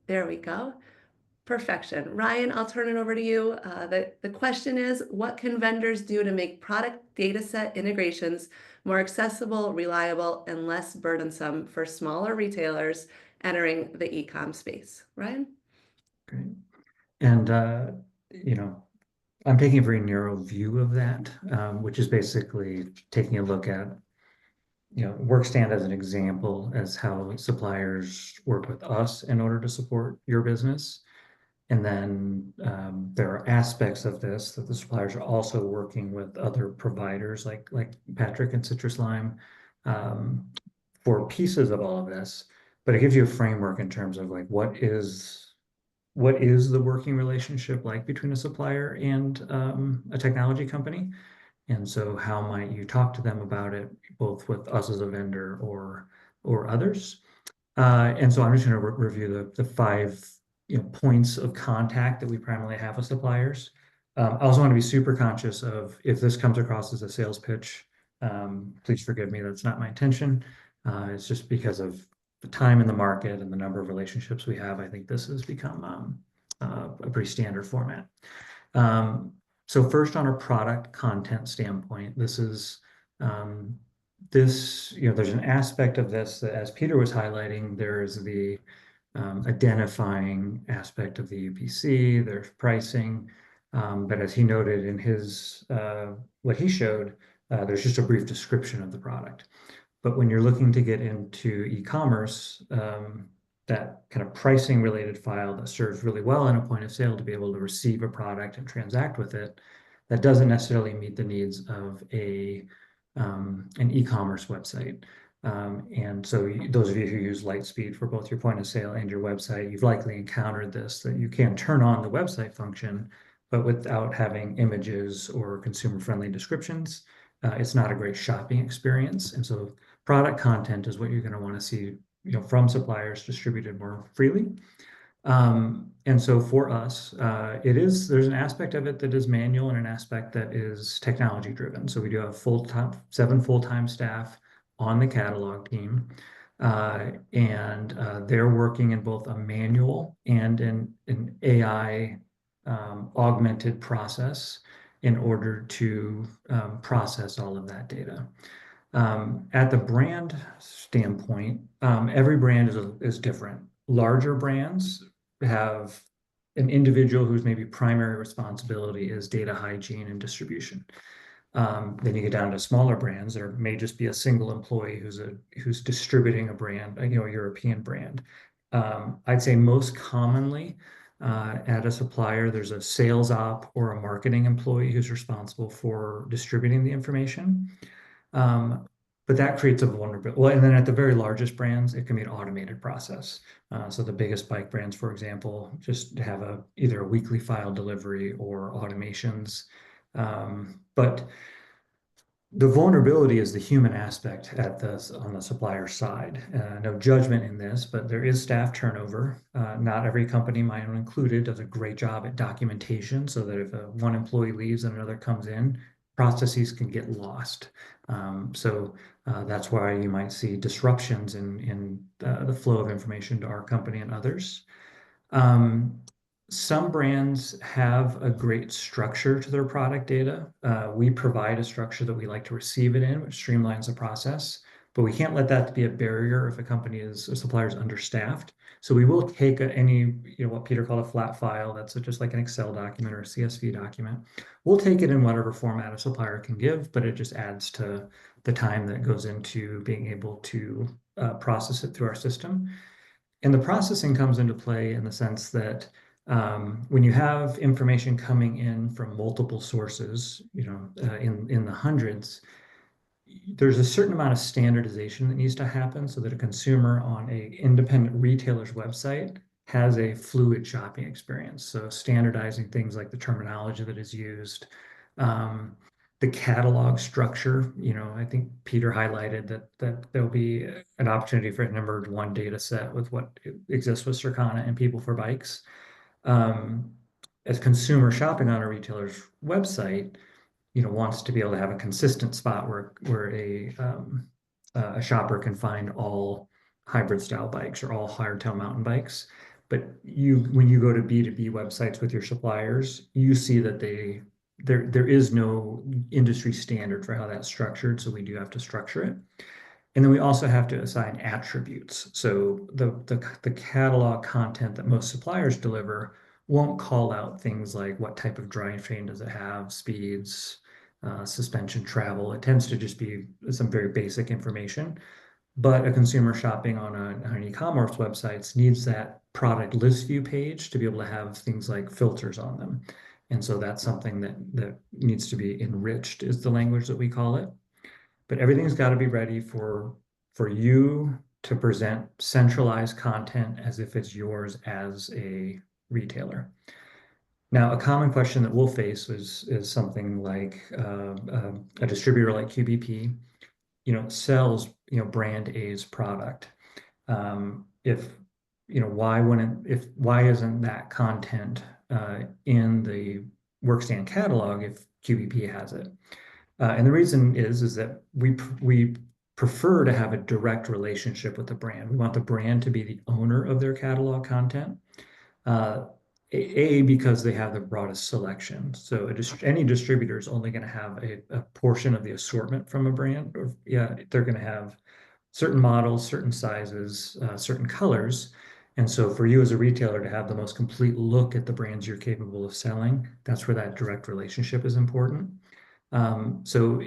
There we go. Perfection. Ryan, I'll turn it over to you. The question is, what can vendors do to make product data set integrations more accessible, reliable, and less burdensome for smaller retailers entering the e-com space? Ryan? Great. And, you know, I'm taking a very narrow view of that, which is basically taking a look at, you know, Workstand as an example as how suppliers work with us in order to support your business. And then there are aspects of this that the suppliers are also working with other providers like Patrick and Citrus Lime for pieces of all of this. But it gives you a framework in terms of like what is the working relationship like between a supplier and a technology company. And so how might you talk to them about it, both with us as a vendor or others. And so I'm just going to review the 5 points of contact that we primarily have with suppliers. I also want to be super conscious of if this comes across as a sales pitch, please forgive me, that's not my intention. It's just because of the time in the market and the number of relationships we have. I think this has become a pretty standard format. So first, on a product content standpoint, this is there's an aspect of this that, as Peter was highlighting, there's the identifying aspect of the UPC, there's pricing, but as he noted in his what he showed, there's just a brief description of the product. But when you're looking to get into e-commerce, that kind of pricing related file that serves really well in a point of sale to be able to receive a product and transact with it, that doesn't necessarily meet the needs of an e-commerce website. And so those of you who use Lightspeed for both your point of sale and your website, you've likely encountered this, that you can turn on the website function, but without having images or consumer-friendly descriptions, it's not a great shopping experience. And so product content is what you're going to want to see, from suppliers distributed more freely. And so for us, there's an aspect of it that is manual and an aspect that is technology driven. So we do have 7 full-time staff on the catalog team, and they're working in both a manual and an AI augmented process in order to process all of that data. At the brand standpoint, every brand is different. Larger brands have an individual whose maybe primary responsibility is data hygiene and distribution. Then you get down to smaller brands. There may just be a single employee who's distributing a brand, a European brand. I'd say most commonly at a supplier, there's a sales op or a marketing employee who's responsible for distributing the information. But that creates a vulnerability. Well, and then at the very largest brands, it can be an automated process. So the biggest bike brands, for example, just have either a weekly file delivery or automations. But the vulnerability is the human aspect on the supplier side. No judgment in this, but there is staff turnover. Not every company, mine included, does a great job at documentation so that if one employee leaves and another comes in, processes can get lost. So that's why you might see disruptions in the flow of information to our company and others. Some brands have a great structure to their product data. We provide a structure that we like to receive it in, which streamlines the process, but we can't let that be a barrier if a supplier is understaffed. So we will take what Peter called a flat file, that's just like an Excel document or a CSV document. We'll take it in whatever format a supplier can give, but it just adds to the time that goes into being able to process it through our system. And the processing comes into play in the sense that when you have information coming in from multiple sources, in the hundreds, there's a certain amount of standardization that needs to happen so that a consumer on an independent retailer's website has a fluid shopping experience. So standardizing things like the terminology that is used, the catalog structure. I think Peter highlighted that there'll be an opportunity for a number one data set with what exists with Circana and People for Bikes. As consumer shopping on a retailer's website, wants to be able to have a consistent spot where a shopper can find all hybrid style bikes or all hardtail mountain bikes. But when you go to B2B websites with your suppliers, you see that there is no industry standard for how that's structured, so we do have to structure it. And then we also have to assign attributes. So the catalog content that most suppliers deliver won't call out things like what type of drivetrain does it have, speeds, suspension, travel. It tends to just be some very basic information. But a consumer shopping on an e-commerce website needs that product list view page to be able to have things like filters on them. And so that's something that needs to be enriched, is the language that we call it. But everything's got to be ready for you to present centralized content as if it's yours as a retailer. Now, a common question that we'll face is something like a distributor like QBP, sells brand A's product. Why isn't that content in the Workstand catalog if QBP has it? And the reason is that we prefer to have a direct relationship with the brand. We want the brand to be the owner of their catalog content. Because they have the broadest selection. So any distributor is only going to have a portion of the assortment from a brand. They're going to have certain models, certain sizes, certain colors. And so for you as a retailer to have the most complete look at the brands you're capable of selling, that's where that direct relationship is important. So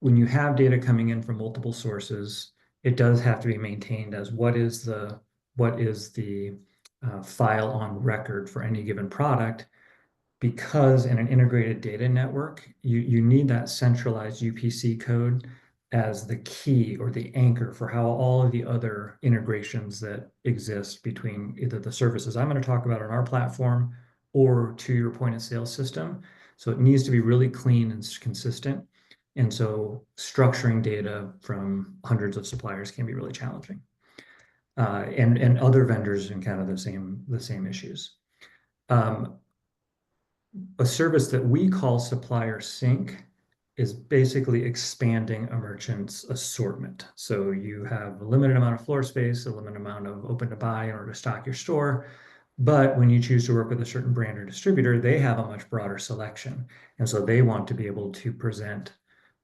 when you have data coming in from multiple sources, it does have to be maintained as what is the file on record for any given product, because in an integrated data network, you need that centralized UPC code as the key or the anchor for how all of the other integrations that exist between either the services I'm going to talk about on our platform or to your point of sale system. So it needs to be really clean and consistent. And so structuring data from hundreds of suppliers can be really challenging. And other vendors encounter the same issues. A service that we call Supplier Sync is basically expanding a merchant's assortment. So you have a limited amount of floor space, a limited amount of open to buy in order to stock your store. But when you choose to work with a certain brand or distributor, they have a much broader selection. And so they want to be able to present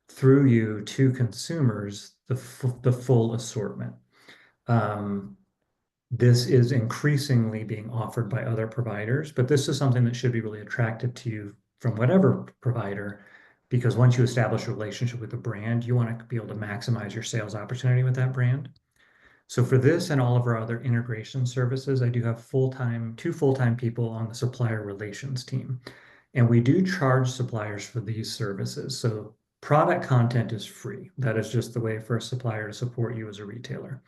through you to consumers the full assortment. This is increasingly being offered by other providers, but this is something that should be really attractive to you from whatever provider, because once you establish a relationship with the brand, you want to be able to maximize your sales opportunity with that brand. So for this and all of our other integration services, I do have two full-time people on the supplier relations team. And we do charge suppliers for these services. So product content is free. That is just the way for a supplier to support you as a retailer.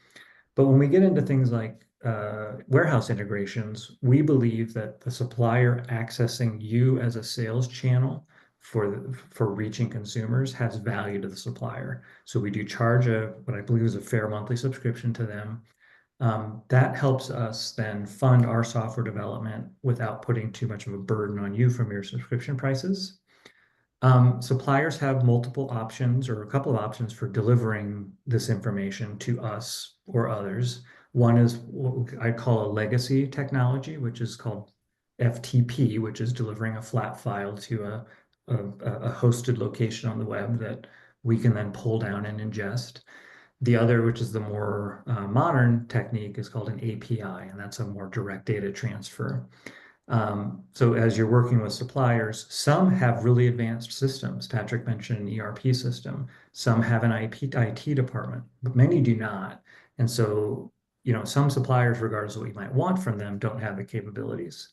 But when we get into things like warehouse integrations, we believe that the supplier accessing you as a sales channel for reaching consumers has value to the supplier. So we do charge what I believe is a fair monthly subscription to them. That helps us then fund our software development without putting too much of a burden on you from your subscription prices. Suppliers have multiple options or a couple of options for delivering this information to us or others. One is what I call a legacy technology, which is called FTP, which is delivering a flat file to a hosted location on the web that we can then pull down and ingest. The other, which is the more modern technique, is called an API, and that's a more direct data transfer. So as you're working with suppliers, some have really advanced systems. Patrick mentioned an ERP system. Some have an IT department, but many do not. And so, some suppliers, regardless of what you might want from them, don't have the capabilities.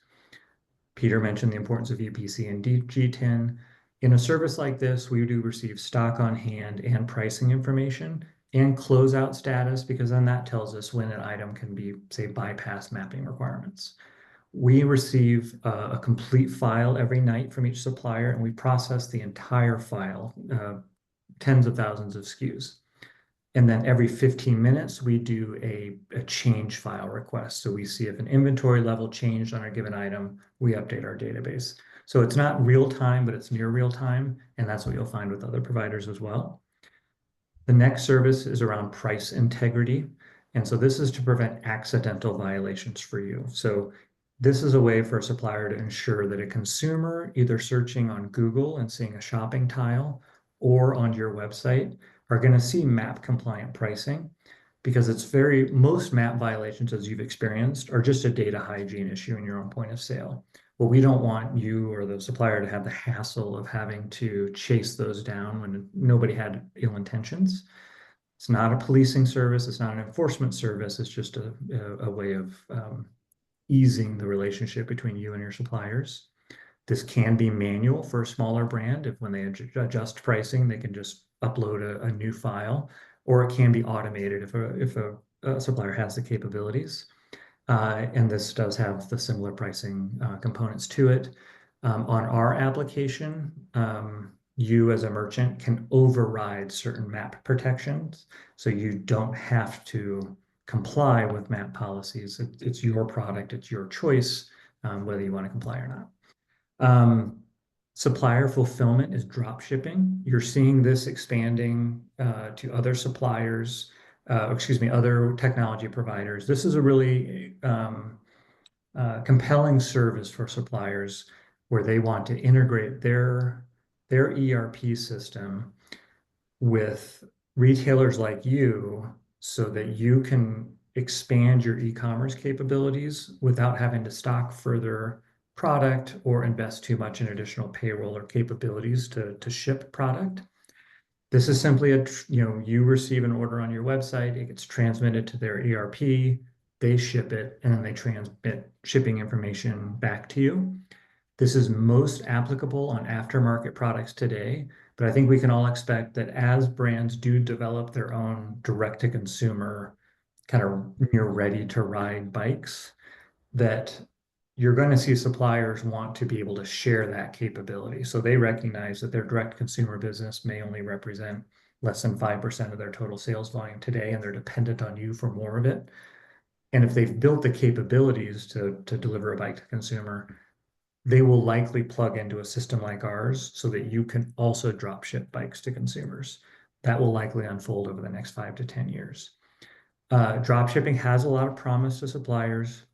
Peter mentioned the importance of UPC and G10. In a service like this, we do receive stock on hand and pricing information and closeout status, because then that tells us when an item can be, say, bypass mapping requirements. We receive a complete file every night from each supplier, and we process the entire file, tens of thousands of SKUs. And then every 15 minutes, we do a change file request. So we see if an inventory level changed on a given item, we update our database. So it's not real time, but it's near real time. And that's what you'll find with other providers as well. The next service is around price integrity. And so this is to prevent accidental violations for you. So this is a way for a supplier to ensure that a consumer either searching on Google and seeing a shopping tile or on your website are going to see MAP compliant pricing, because most MAP violations, as you've experienced, are just a data hygiene issue in your own point of sale. Well, we don't want you or the supplier to have the hassle of having to chase those down when nobody had ill intentions. It's not a policing service. It's not an enforcement service. It's just a way of easing the relationship between you and your suppliers. This can be manual for a smaller brand. If when they adjust pricing, they can just upload a new file, or it can be automated if a supplier has the capabilities. And this does have the similar pricing components to it. On our application, you as a merchant can override certain MAP protections, so you don't have to comply with MAP policies. It's your product, it's your choice, whether you want to comply or not. Supplier fulfillment is drop shipping. You're seeing this expanding to other suppliers, other technology providers. This is a really compelling service for suppliers where they want to integrate their ERP system with retailers like you so that you can expand your e-commerce capabilities without having to stock further product or invest too much in additional payroll or capabilities to ship product. This is simply you receive an order on your website, it gets transmitted to their ERP, they ship it, and then they transmit shipping information back to you. This is most applicable on aftermarket products today, but I think we can all expect that as brands do develop their own direct-to-consumer kind of near ready-to-ride bikes, that you're going to see suppliers want to be able to share that capability. So they recognize that their direct consumer business may only represent less than 5% of their total sales volume today, and they're dependent on you for more of it. And if they've built the capabilities to deliver a bike to consumer, they will likely plug into a system like ours so that you can also drop ship bikes to consumers. That will likely unfold over the next 5 to 10 years. Drop shipping has a lot of promise to suppliers.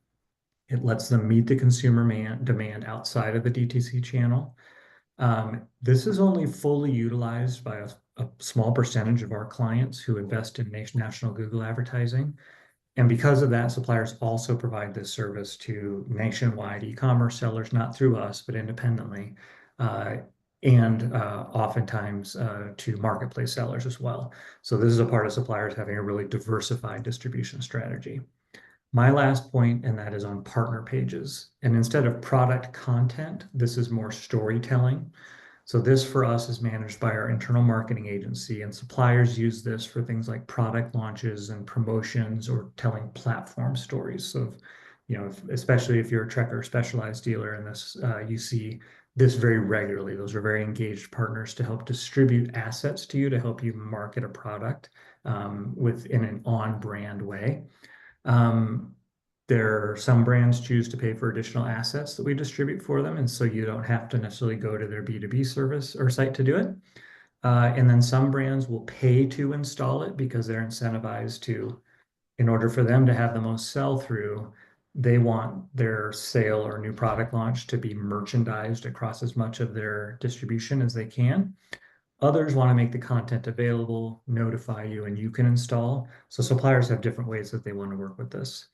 It lets them meet the consumer demand outside of the DTC channel. This is only fully utilized by a small percentage of our clients who invest in national Google advertising. And because of that, suppliers also provide this service to nationwide e-commerce sellers, not through us, but independently. And and oftentimes to marketplace sellers as well. So this is a part of suppliers having a really diversified distribution strategy. My last point, and that is on partner pages. And instead of product content, this is more storytelling. So this for us is managed by our internal marketing agency, and suppliers use this for things like product launches and promotions or telling platform stories. So, especially if you're a Trek or Specialized dealer in this, you see this very regularly. Those are very engaged partners to help distribute assets to you, to help you market a product within an on-brand way. There are some brands choose to pay for additional assets that we distribute for them, and so you don't have to necessarily go to their B2B service or site to do it. And then some brands will pay to install it because they're incentivized to, in order for them to have the most sell-through, they want their sale or new product launch to be merchandised across as much of their distribution as they can. Others want to make the content available, notify you, and you can install. So suppliers have different ways that they want to work with this.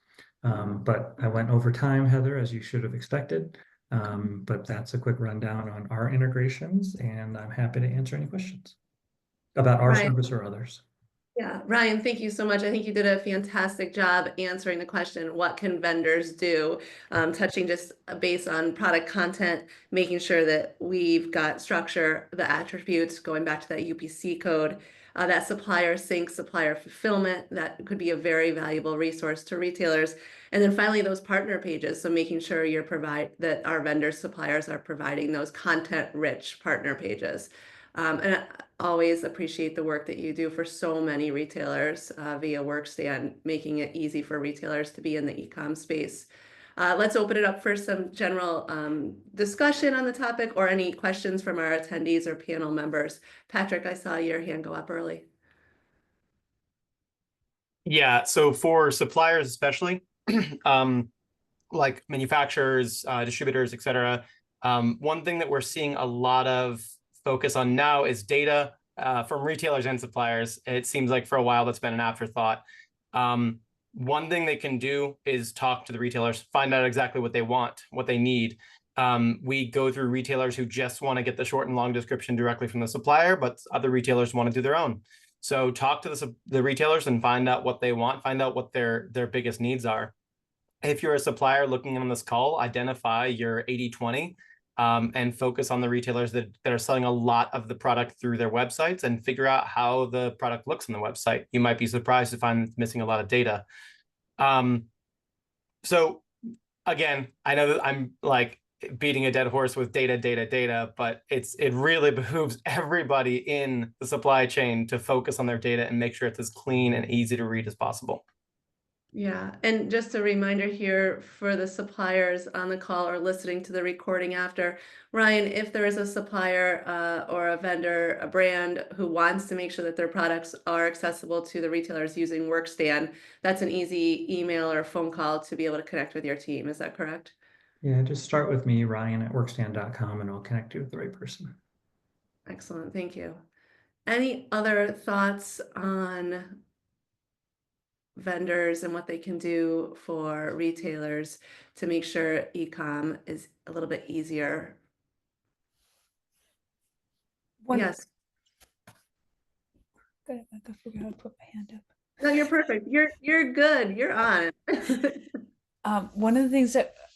But I went over time, Heather, as you should have expected. But that's a quick rundown on our integrations, and I'm happy to answer any questions about our service or others. Yeah, Ryan, thank you so much. I think you did a fantastic job answering the question, what can vendors do? Touching just based on product content, making sure that we've got structure, the attributes, going back to that UPC code, that supplier sync, supplier fulfillment, that could be a very valuable resource to retailers. And then finally, those partner pages. So making sure that our vendors, suppliers are providing those content-rich partner pages. And I always appreciate the work that you do for so many retailers via Workstand, making it easy for retailers to be in the e-com space. Let's open it up for some general discussion on the topic or any questions from our attendees or panel members. Patrick, I saw your hand go up early. Yeah, so for suppliers especially, like manufacturers, distributors, et cetera, one thing that we're seeing a lot of focus on now is data from retailers and suppliers. It seems like for a while that's been an afterthought. One thing they can do is talk to the retailers, find out exactly what they want, what they need. We go through retailers who just want to get the short and long description directly from the supplier, but other retailers want to do their own. So talk to the retailers and find out what they want, find out what their biggest needs are. If you're a supplier looking on this call, identify your 80-20 and focus on the retailers that are selling a lot of the product through their websites and figure out how the product looks on the website. You might be surprised to find it's missing a lot of data. So again, I know that I'm like beating a dead horse with data, but it really behooves everybody in the supply chain to focus on their data and make sure it's as clean and easy to read as possible. Yeah, and just a reminder here for the suppliers on the call or listening to the recording after, Ryan, if there is a supplier or a vendor, a brand who wants to make sure that their products are accessible to the retailers using Workstand, that's an easy email or phone call to be able to connect with your team. Is that correct? Yeah, just start with me, Ryan@workstand.com, and I'll connect you with the right person. Excellent, thank you. Any other thoughts on vendors and what they can do for retailers to make sure e-com is a little bit easier? Yes. Good. I forgot how to put my hand up. No, you're perfect. You're good. You're on. One of the things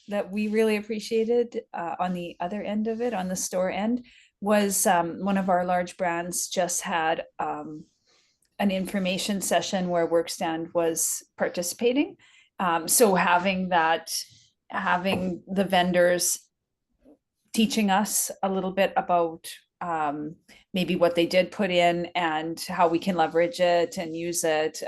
that we really appreciated on the other end of it, on the store end, was one of our large brands just had an information session where Workstand was participating. So having the vendors teaching us a little bit about maybe what they did put in and how we can leverage it and use it.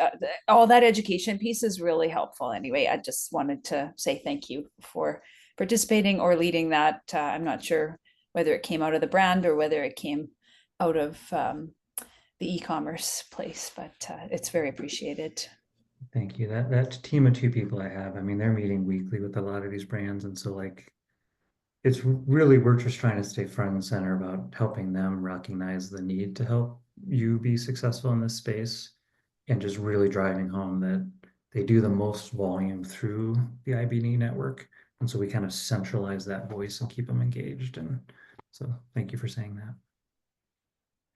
All that education piece is really helpful. Anyway, I just wanted to say thank you for participating or leading that. I'm not sure whether it came out of the brand or whether it came out of the e-commerce place, but it's very appreciated. Thank you. That team of 2 people I have, I mean, they're meeting weekly with a lot of these brands, and so like, it's really, we're just trying to stay front and center about helping them recognize the need to help you be successful in this space, and just really driving home that they do the most volume through the IBD network, and so we kind of centralize that voice and keep them engaged. And So thank you for saying that.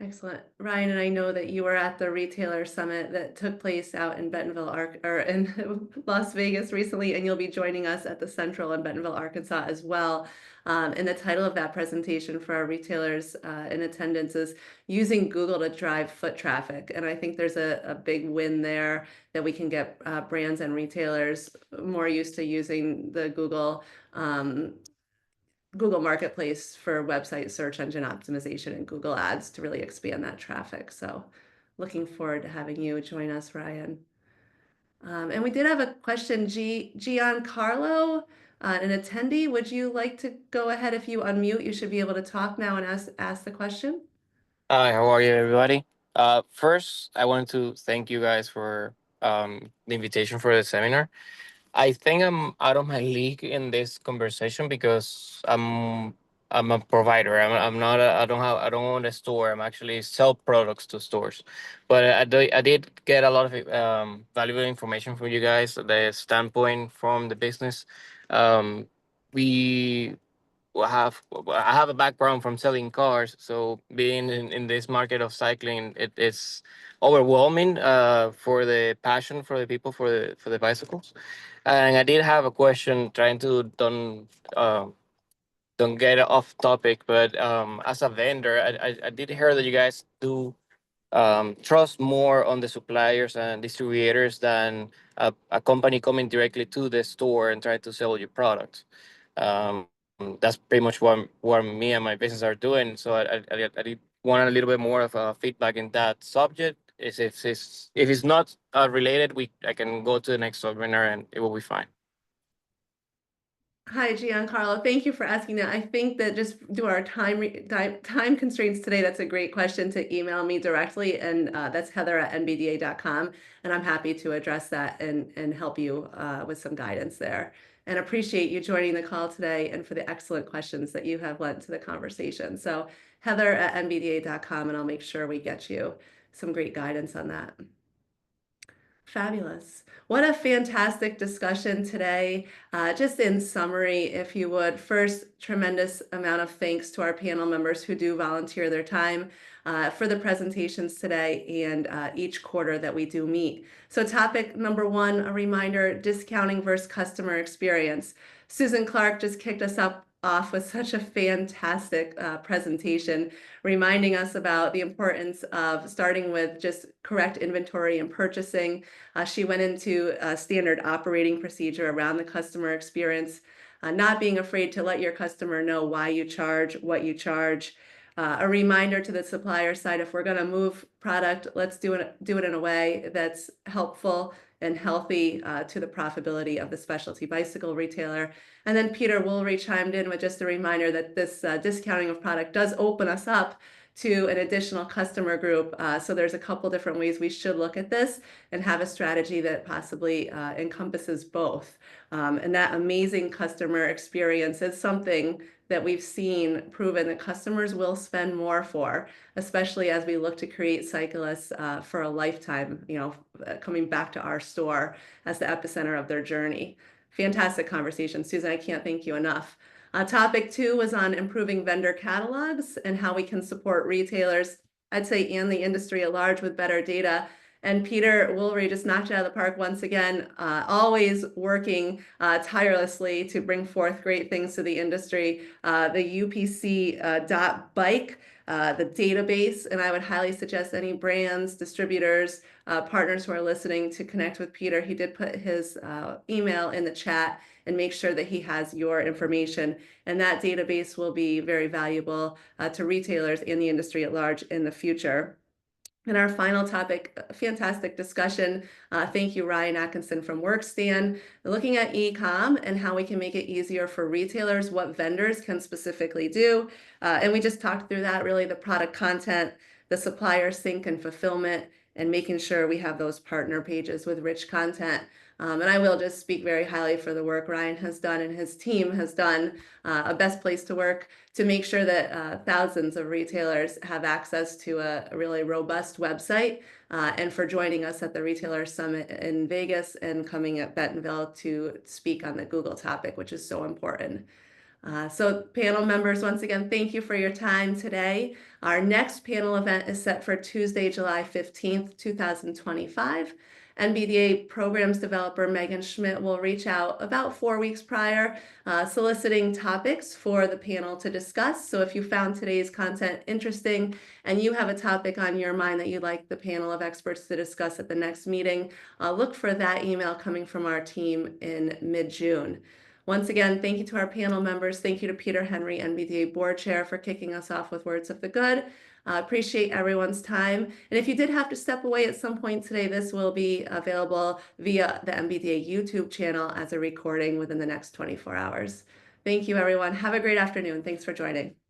Excellent. Ryan, and I know that you were at the Retailer Summit that took place out in in Las Vegas recently, and you'll be joining us at the Central in Bentonville, Arkansas as well. And the title of that presentation for our retailers in attendance is Using Google to Drive Foot Traffic. And I think there's a big win there that we can get brands and retailers more used to using the Google Marketplace for website search engine optimization and Google Ads to really expand that traffic. So looking forward to having you join us, Ryan. And we did have a question, Giancarlo, an attendee. Would you like to go ahead? If you unmute, you should be able to talk now and ask the question. Hi, how are you, everybody? First, I wanted to thank you guys for the invitation for the seminar. I think I'm out of my league in this conversation because I'm a provider. I'm not I don't own a store. I'm actually sell products to stores. But I did get a lot of valuable information from you guys. The standpoint from the business. We I have a background from selling cars, so being in this market of cycling, it's overwhelming for the passion for the people for the bicycles. And I did have a question, trying to don't get off topic, but as a vendor, I did hear that you guys do trust more on the suppliers and distributors than a company coming directly to the store and trying to sell your product. Um, that's pretty much what me and my business are doing. So I did want a little bit more of a feedback in that subject. Is if it's not related, I can go to the next webinar and it will be fine. Hi, Giancarlo. Thank you for asking that. I think that just due to our time constraints today, that's a great question to email me directly, and that's heather@nbda.com, and I'm happy to address that and help you with some guidance there. And appreciate you joining the call today and for the excellent questions that you have led to the conversation. So heather@nbda.com, and I'll make sure we get you some great guidance on that. Fabulous. What a fantastic discussion today. Just in summary, if you would, first, tremendous amount of thanks to our panel members who do volunteer their time for the presentations today and each quarter that we do meet. So topic number one, a reminder, discounting versus customer experience. Susan Clark just kicked us off with such a fantastic presentation, reminding us about the importance of starting with just correct inventory and purchasing. She went into a standard operating procedure around the customer experience, not being afraid to let your customer know why you charge, what you charge. A reminder to the supplier side, if we're going to move product, let's do it in a way that's helpful and healthy to the profitability of the specialty bicycle retailer. And then Peter Woolry chimed in with just a reminder that this discounting of product does open us up to an additional customer group. So there's a couple different ways we should look at this and have a strategy that possibly encompasses both. And that amazing customer experience is something that we've seen proven that customers will spend more for, especially as we look to create cyclists for a lifetime, coming back to our store as the epicenter of their journey. Fantastic conversation. Susan, I can't thank you enough. Topic 2 was on improving vendor catalogs and how we can support retailers, I'd say, and the industry at large with better data. And Peter Woolry just knocked it out of the park once again, always working tirelessly to bring forth great things to the industry. The UPC.bike, the database, and I would highly suggest any brands, distributors, partners who are listening to connect with Peter. He did put his email in the chat, and make sure that he has your information. And that database will be very valuable to retailers and the industry at large in the future. And our final topic, fantastic discussion. Thank you, Ryan Atkinson from Workstand, looking at e-com and how we can make it easier for retailers, what vendors can specifically do. And we just talked through that, really the product content, the supplier sync and fulfillment, and making sure we have those partner pages with rich content. And I will just speak very highly for the work Ryan has done and his team has done, a best place to work to make sure that thousands of retailers have access to a really robust website, and for joining us at the Retailer Summit in Vegas and coming at Bentonville to speak on the Google topic, which is so important. So panel members, once again, thank you for your time today. Our next panel event is set for Tuesday, July 15th, 2025. NBDA programs developer Megan Schmidt will reach out about 4 weeks prior, soliciting topics for the panel to discuss. So if you found today's content interesting and you have a topic on your mind that you'd like the panel of experts to discuss at the next meeting, look for that email coming from our team in mid-June. Once again, thank you to our panel members. Thank you to Peter Henry, NBDA Board Chair, for kicking us off with words of the good. Appreciate everyone's time. And if you did have to step away at some point today, this will be available via the NBDA YouTube channel as a recording within the next 24 hours. Thank you, everyone. Have a great afternoon. Thanks for joining.